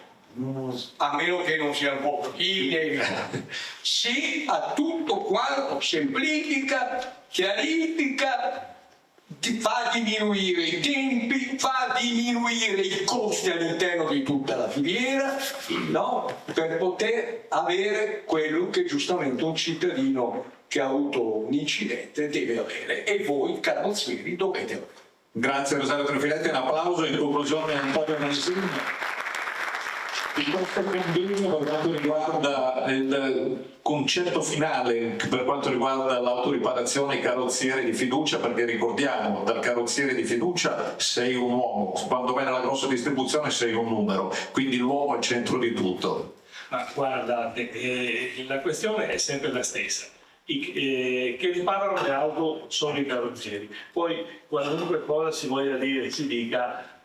Speaker 7: a meno che non sia un po' inevitabile. Sì a tutto quanto semplifica, chiarifica, fa diminuire i tempi, fa diminuire i costi all'interno di tutta la filiera, no? Per poter avere quello che giustamente un cittadino che ha avuto un incidente deve avere, e voi carrozzieri dovete avere.
Speaker 1: Grazie Rosario Trefiletti, un applauso in conclusione a Antonio Mancini. Il nostro convegno per quanto riguarda il concetto finale, per quanto riguarda l'autoriparazione carrozziere di fiducia, perché ricordiamo, dal carrozziere di fiducia sei un uomo, quando vai nella grossa distribuzione sei un numero, quindi l'uomo è il centro di tutto.
Speaker 3: Ma guardate, la questione è sempre la stessa. Che riparano le auto sono i carrozzieri. Poi qualunque cosa si voglia dire, si dica,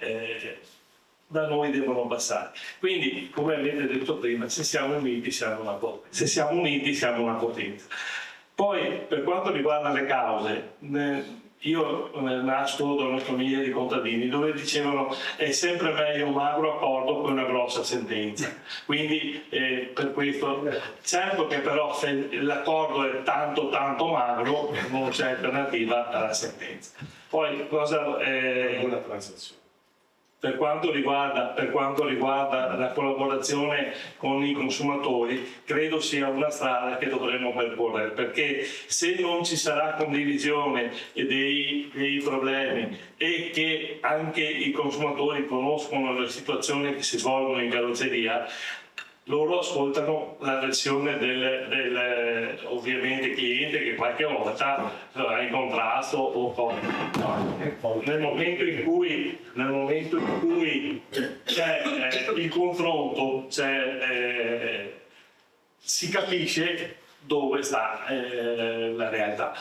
Speaker 3: da noi devono passare. Quindi, come avete detto prima, se siamo uniti siamo una potenza. Se siamo uniti siamo una potenza. Poi, per quanto riguarda le cause, io nasco da una famiglia di contadini dove dicevano è sempre meglio un magro accordo che una grossa sentenza. Quindi per questo, certo che però se l'accordo è tanto magro non c'è alternativa alla sentenza. Poi cosa...
Speaker 6: Una transazione.
Speaker 3: Per quanto riguarda la collaborazione con i consumatori, credo sia una strada che dovremmo percorrere, perché se non ci sarà condivisione dei problemi e che anche i consumatori conoscono le situazioni che si svolgono in carrozzeria, loro ascoltano la versione del ovviamente cliente che qualche volta sarà in contrasto o con... Nel momento in cui c'è il confronto, si capisce dove sta la realtà.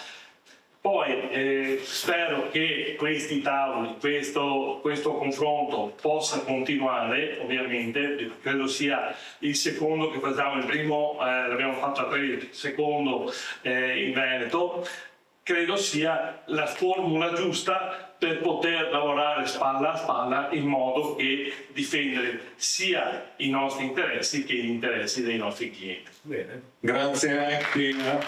Speaker 3: Poi spero che questi tavoli, questo confronto possa continuare, ovviamente, credo sia il secondo che facciamo, il primo l'abbiamo fatto a Trento, il secondo in Veneto, credo sia la formula giusta per poter lavorare spalla a spalla in modo che difendere sia i nostri interessi che gli interessi dei nostri clienti.
Speaker 1: Bene. Grazie anche a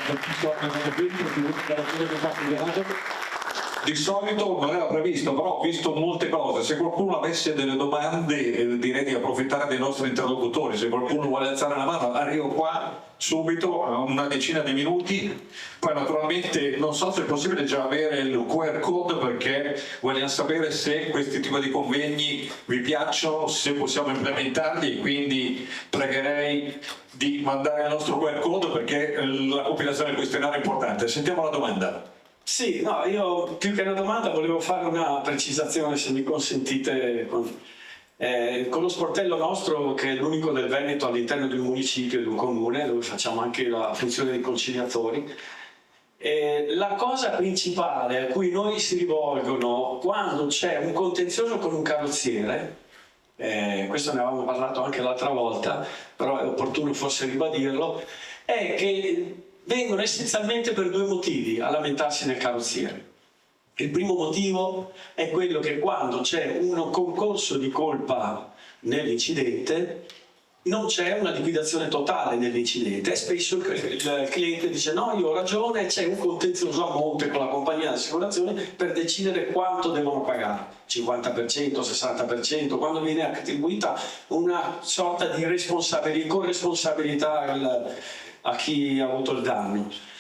Speaker 1: di solito non era previsto, però ho visto molte cose. Se qualcuno avesse delle domande direi di approfittare dei nostri interlocutori. Se qualcuno vuole alzare la mano arrivo qua subito, una decina di minuti. Poi naturalmente non so se è possibile già avere il QR code, perché vogliamo sapere se questi tipi di convegni vi piacciono, se possiamo implementarli, quindi pregherei di mandare il nostro QR code perché la compilazione del questionario è importante. Sentiamo la domanda.
Speaker 8: Sì, no, io più che una domanda volevo fare una precisazione, se mi consentite. Con lo sportello nostro, che è l'unico del Veneto all'interno di un municipio, di un comune, dove facciamo anche la funzione di conciliatori, la cosa principale a cui noi si rivolgono quando c'è un contenzioso con un carrozziere, questo ne avevamo parlato anche l'altra volta, però è opportuno forse ribadirlo, è che vengono essenzialmente per due motivi a lamentarsi nel carrozziere. Il primo motivo è quello che quando c'è un concorso di colpa nell'incidente non c'è una liquidazione totale dell'incidente, e spesso il cliente dice no, io ho ragione, c'è un contenzioso a monte con la compagnia di assicurazione per decidere quanto devono pagare, 50%, 60%, quando viene attribuita una sorta di corresponsabilità a chi ha avuto il danno.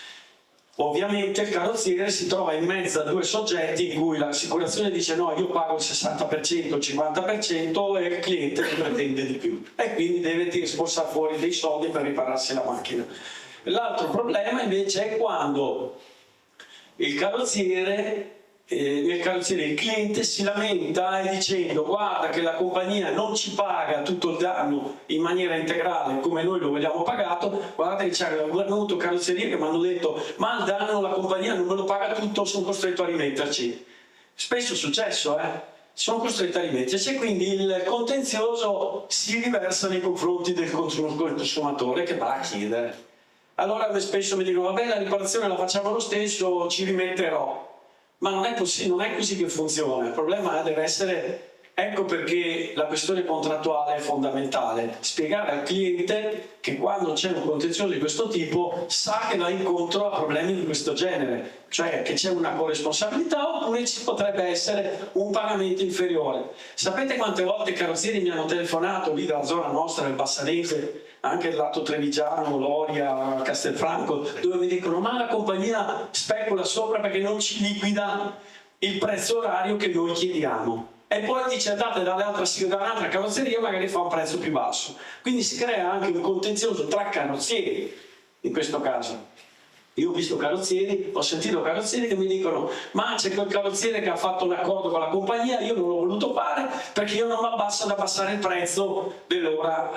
Speaker 8: Ovviamente il carrozziere si trova in mezzo a due soggetti in cui l'assicurazione dice no, io pago il 60%, il 50% e il cliente ne pretende di più e quindi deve spostare fuori dei soldi per ripararsi la macchina. L'altro problema invece è quando il cliente si lamenta dicendo guarda che la compagnia non ci paga tutto il danno in maniera integrale come noi lo vogliamo pagato, guardate che c'è venuto carrozzeria che mi hanno detto ma il danno la compagnia non me lo paga tutto, sono costretto a rimetterci. Spesso è successo, sono costretto a rimetterci e quindi il contenzioso si riversa nei confronti del consumatore che va a chiedere. Allora spesso mi dicono vabbè la riparazione la facciamo lo stesso, ci rimetterò. Ma non è così che funziona, il problema deve essere, ecco perché la questione contrattuale è fondamentale, spiegare al cliente che quando c'è un contenzioso di questo tipo sa che va incontro a problemi di questo genere, cioè che c'è una corresponsabilità oppure ci potrebbe essere un pagamento inferiore. Sapete quante volte i carrozzieri mi hanno telefonato lì dalla zona nostra, del Bassanese, anche del lato trevigiano, Loria, Castelfranco, dove mi dicono ma la compagnia specula sopra perché non ci liquida il prezzo orario che noi chiediamo e poi dice andate da un'altra carrozzeria magari fa un prezzo più basso, quindi si crea anche un contenzioso tra carrozzieri in questo caso. Io ho visto carrozzieri, ho sentito carrozzieri che mi dicono ma c'è quel carrozziere che ha fatto un accordo con la compagnia, io non l'ho voluto fare perché io non mi abbasso ad abbassare il prezzo dell'ora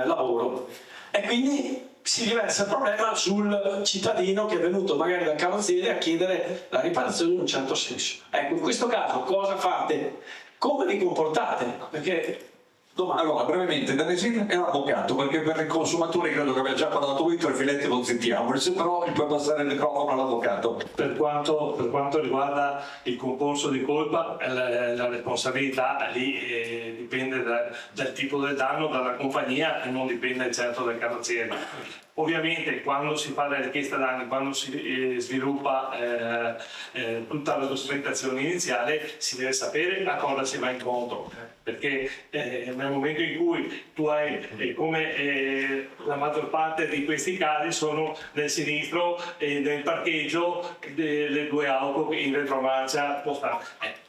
Speaker 8: lavoro. E quindi si riversa il problema sul cittadino che è venuto magari dal carrozziere a chiedere la riparazione in un certo senso. Ecco, in questo caso cosa fate? Come vi comportate? Perché
Speaker 1: allora, brevemente, Danesino è un avvocato, perché per i consumatori credo che abbia già parlato lui, tra i filetti lo zittiamo, però gli puoi passare il microfono all'avvocato.
Speaker 3: Per quanto riguarda il concorso di colpa, la responsabilità lì dipende dal tipo del danno, dalla compagnia e non dipende certo dal carrozziere. Ovviamente quando si fa la richiesta danni, quando si sviluppa tutta la documentazione iniziale, si deve sapere a cosa si va incontro, perché nel momento in cui tu hai, come la maggior parte di questi casi sono nel sinistro del parcheggio delle due auto in retromarcia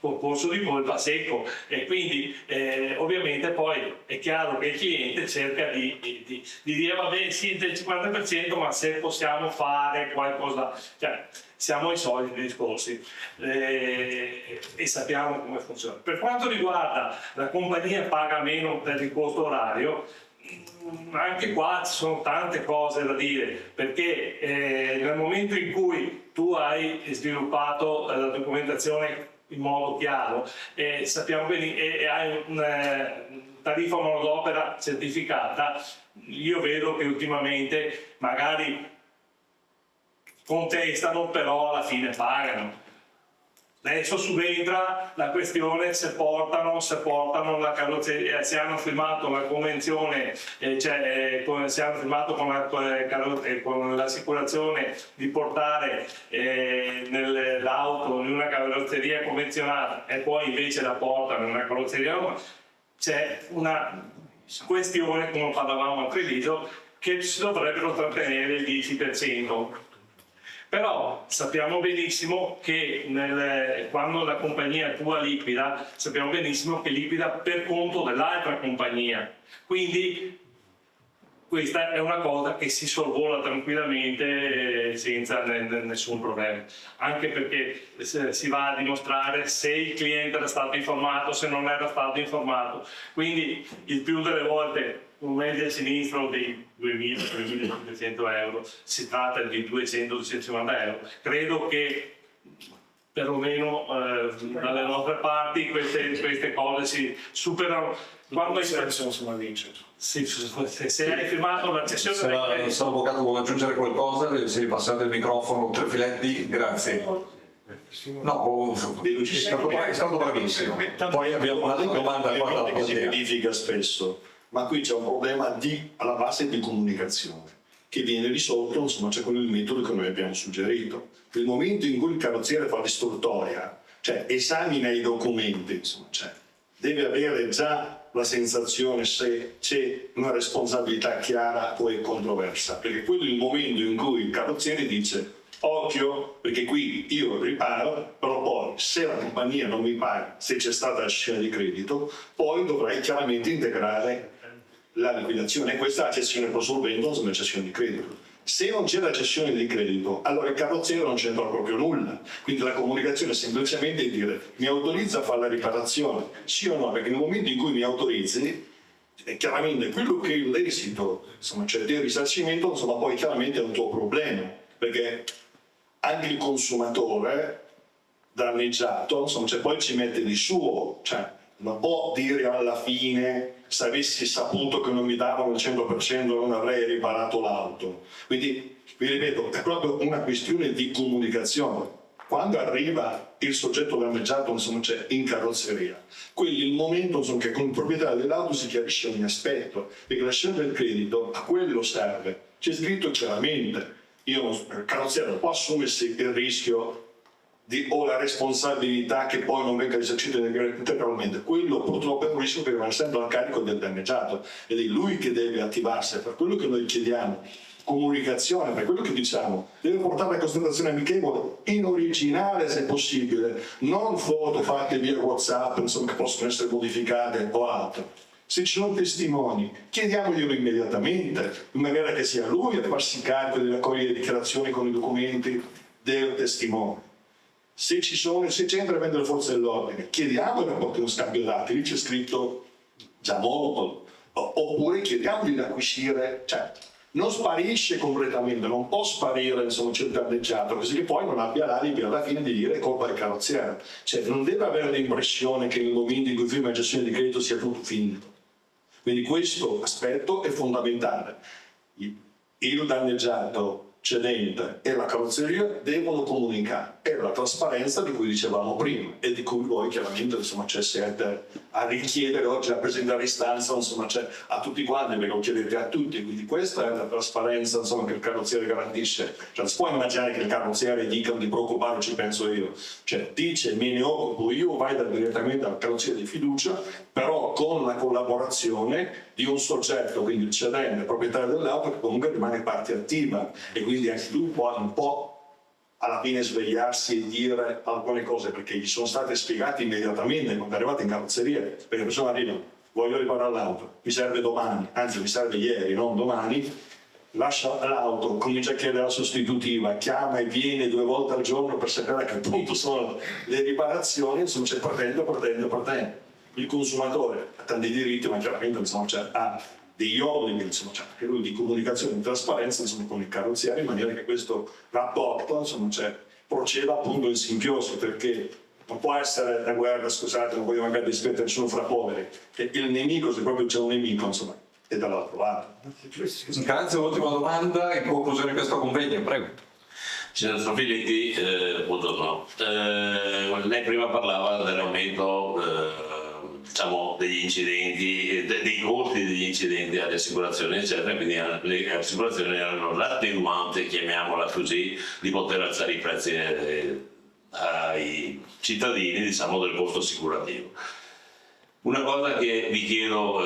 Speaker 3: concorso di colpa secco, e quindi ovviamente poi è chiaro che il cliente cerca di dire vabbè sì del 50%, ma se possiamo fare qualcosa, cioè siamo ai soliti discorsi e sappiamo come funziona. Per quanto riguarda la compagnia paga meno per il costo orario, anche qua ci sono tante cose da dire, perché nel momento in cui tu hai sviluppato la documentazione in modo chiaro sappiamo bene, e hai una tariffa manodopera certificata, io vedo che ultimamente magari contestano, però alla fine pagano. Adesso subentra la questione se portano la carrozzeria, se hanno firmato la convenzione, se hanno firmato con l'assicurazione di portare l'auto in una carrozzeria convenzionata e poi invece la portano in una carrozzeria normale. C'è una questione, come parlavamo a Treviso, che si dovrebbero trattenere il 10%. Però sappiamo benissimo che quando la compagnia tua liquida, sappiamo benissimo che liquida per conto dell'altra compagnia. Quindi questa è una cosa che si sorvola tranquillamente senza nessun problema, anche perché si va a dimostrare se il cliente era stato informato, se non era stato informato, quindi il più delle volte un mese a sinistro di 2.000-2.500 euro, si tratta di 200-250 euro. Credo che perlomeno dalle nostre parti queste cose si superano. Quando se hai firmato una cessione
Speaker 1: Se l'avvocato vuole aggiungere qualcosa, se gli passate il microfono, tre filetti, grazie. No, è stato bravissimo. Poi abbiamo una domanda qua dalla
Speaker 6: che si
Speaker 1: platea.
Speaker 6: verifica spesso, ma qui c'è un problema alla base di comunicazione che viene risolto, insomma, c'è con il metodo che noi abbiamo suggerito. Nel momento in cui il carrozziere fa l'istruttoria, cioè esamina i documenti, insomma, cioè, deve avere già la sensazione se c'è una responsabilità chiara o è controversa, perché quello è il momento in cui il carrozziere dice occhio, perché qui io riparo, però poi se la compagnia non mi paga, se c'è stata la cessione di credito, poi dovrei chiaramente integrare la liquidazione, e questa è la cessione pro solvendo, insomma, la cessione di credito. Se non c'è la cessione di credito, allora il carrozziere non c'entra proprio nulla. Quindi la comunicazione è semplicemente dire mi autorizza a fare la riparazione, sì o no, perché nel momento in cui mi autorizzi, chiaramente quello che è l'esito, insomma, cioè del risarcimento, insomma, poi chiaramente è un tuo problema, perché anche il consumatore danneggiato, insomma, cioè, poi ci mette di suo, cioè non può dire alla fine se avessi saputo che non mi davano il 100% non avrei riparato l'auto. Quindi vi ripeto, è proprio una questione di comunicazione. Quando arriva il soggetto danneggiato, insomma, cioè in carrozzeria, quello è il momento, insomma, che con il proprietario dell'auto si chiarisce ogni aspetto, perché la scelta del credito a quello serve. C'è scritto chiaramente, il carrozziere non può assumersi il rischio o la responsabilità che poi non venga esercita integralmente. Quello purtroppo è un rischio che rimane sempre a carico del danneggiato ed è lui che deve attivarsi. Per quello che noi chiediamo comunicazione, per quello che diciamo, deve portare la consultazione amichevole in originale se possibile, non foto fatte via WhatsApp, insomma, che possono essere modificate o altro. Se ci sono testimoni, chiediamoglielo immediatamente, in maniera che sia lui a farsi carico di raccogliere dichiarazioni con i documenti del testimone. Se c'è intervento delle forze dell'ordine, chiediamo che porti uno scambio dati, lì c'è scritto già molto, oppure chiediamogli di acquisire, cioè non sparisce completamente, non può sparire, insomma, c'è il danneggiato, così che poi non abbia l'alibi alla fine di dire colpa del carrozziere, cioè non deve avere l'impressione che nel momento in cui firma la gestione di credito sia tutto finito. Quindi questo aspetto è fondamentale. Il danneggiato cedente e la carrozzeria devono comunicare, è la trasparenza di cui dicevamo prima e di cui voi chiaramente, insomma, siete a richiedere oggi, a presentare istanza, insomma, a tutti quanti, perché lo chiedete a tutti, quindi questa è la trasparenza, insomma, che il carrozziere garantisce. Cioè, si può immaginare che il carrozziere dica non ti preoccupare, non ci penso io, cioè dice me ne occupo io, vai direttamente al carrozziere di fiducia, però con la collaborazione di un soggetto, quindi il cedente, il proprietario dell'auto, che comunque rimane parte attiva e quindi anche lui può un po' alla fine svegliarsi e dire alcune cose, perché gli sono state spiegate immediatamente quando è arrivato in carrozzeria, perché le persone arrivano, voglio riparare l'auto, mi serve domani, anzi mi serve ieri, non domani, lascia l'auto, comincia a chiedere la sostitutiva, chiama e viene 2 volte al giorno per sapere a che punto sono le riparazioni, insomma c'è partendo. Il consumatore ha tanti diritti, ma chiaramente, insomma, ha degli obblighi, insomma, anche lui di comunicazione e trasparenza, insomma, con il carrozziere, in maniera che questo rapporto, insomma, proceda appunto in simbiosi, perché non può essere la guerra, scusate, non voglio magari dispettare nessuno fra poveri, che il nemico, se proprio c'è un nemico, insomma, è dall'altro lato.
Speaker 1: Grazie, ultima domanda in conclusione di questo convegno, prego.
Speaker 9: Signor Soffiletti, buongiorno. Lei prima parlava dell'aumento diciamo, degli incidenti, dei costi degli incidenti alle assicurazioni, eccetera, quindi le assicurazioni erano l'attenuante, chiamiamola così, di poter alzare i prezzi ai cittadini, diciamo, del costo assicurativo. Una cosa che vi chiedo,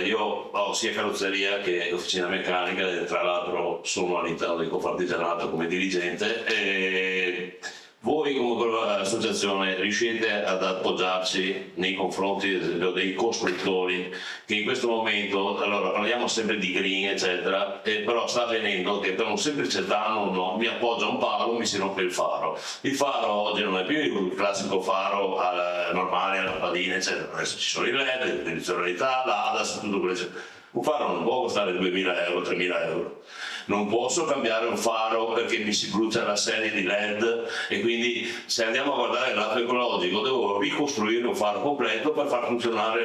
Speaker 9: io ho sia carrozzeria che officina meccanica, tra l'altro sono all'interno del Confartigianato come dirigente, Voi come associazione riuscite ad appoggiarci nei confronti ad esempio dei costruttori che in questo momento, allora parliamo sempre di green eccetera, però sta avvenendo che per un semplice danno uno mi appoggia un palo, mi si rompe il faro. Il faro oggi non è più il classico faro normale, a lampadina eccetera, adesso ci sono i LED, le funzionalità, l'ADAS, tutto quello. Un faro non può costare 2.000 euro, 3.000 euro. Non posso cambiare un faro perché mi si brucia la serie di LED e quindi se andiamo a guardare il lato ecologico devo ricostruire un faro completo per far funzionare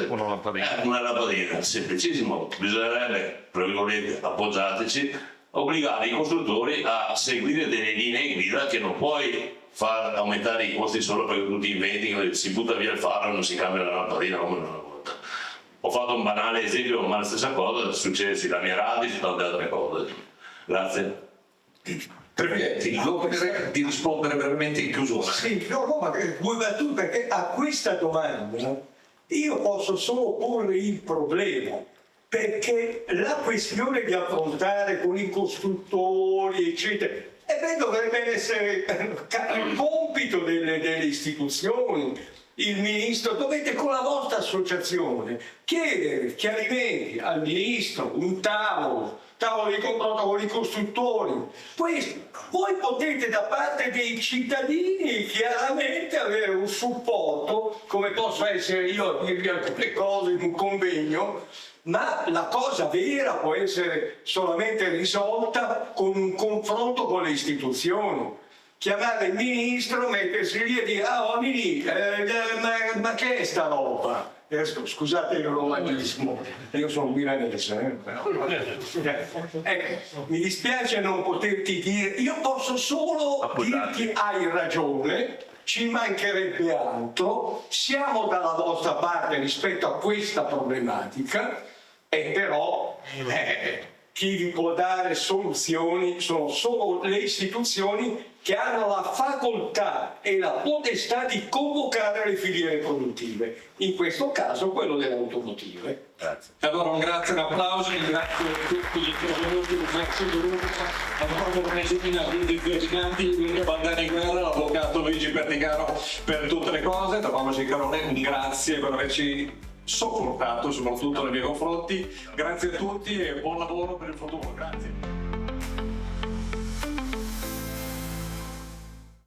Speaker 9: una lampadina. Semplicissimo, bisognerebbe, tra virgolette, appoggiateci, obbligare i costruttori a seguire delle linee guida che non puoi far aumentare i costi solo perché tutti inventi che si butta via il faro e non si cambia la lampadina come una volta. Ho fatto un banale esempio, ma la stessa cosa succede sulla mia radio e su tante altre cose. Grazie.
Speaker 1: Perfetti, l'opera di rispondere veramente in chiusura.
Speaker 7: Sì, no, ma tu perché a questa domanda io posso solo porre il problema, perché la questione di affrontare con i costruttori, eccetera, dovrebbe essere il compito delle istituzioni. Il ministro, dovete con la vostra associazione chiedere chiarimenti al ministro, un tavolo di confronto con i costruttori. Voi potete da parte dei cittadini chiaramente avere un supporto, come posso essere io a dirvi alcune cose in un convegno, ma la cosa vera può essere solamente risolta con un confronto con le istituzioni. Chiamare il ministro, mettersi lì e dire ma che è sta roba? Scusate il romantismo, io sono milanese, mi dispiace non poterti dire, io posso solo dirti hai ragione, ci mancherebbe altro, siamo dalla vostra parte rispetto a questa problematica, e però chi vi può dare soluzioni sono solo le istituzioni che hanno la facoltà e la potestà di convocare le filiere produttive, in questo caso quello delle automotive.
Speaker 1: Grazie. Allora un grazie, un applauso, ringrazio tutti gli intervenuti, ringrazio Luigi Bandani Guerra, l'avvocato Luigi Perticaro per tutte le cose, da Paolo Ciccarone, un grazie per averci sopportato soprattutto nei miei confronti, grazie a tutti e buon lavoro per il futuro, grazie.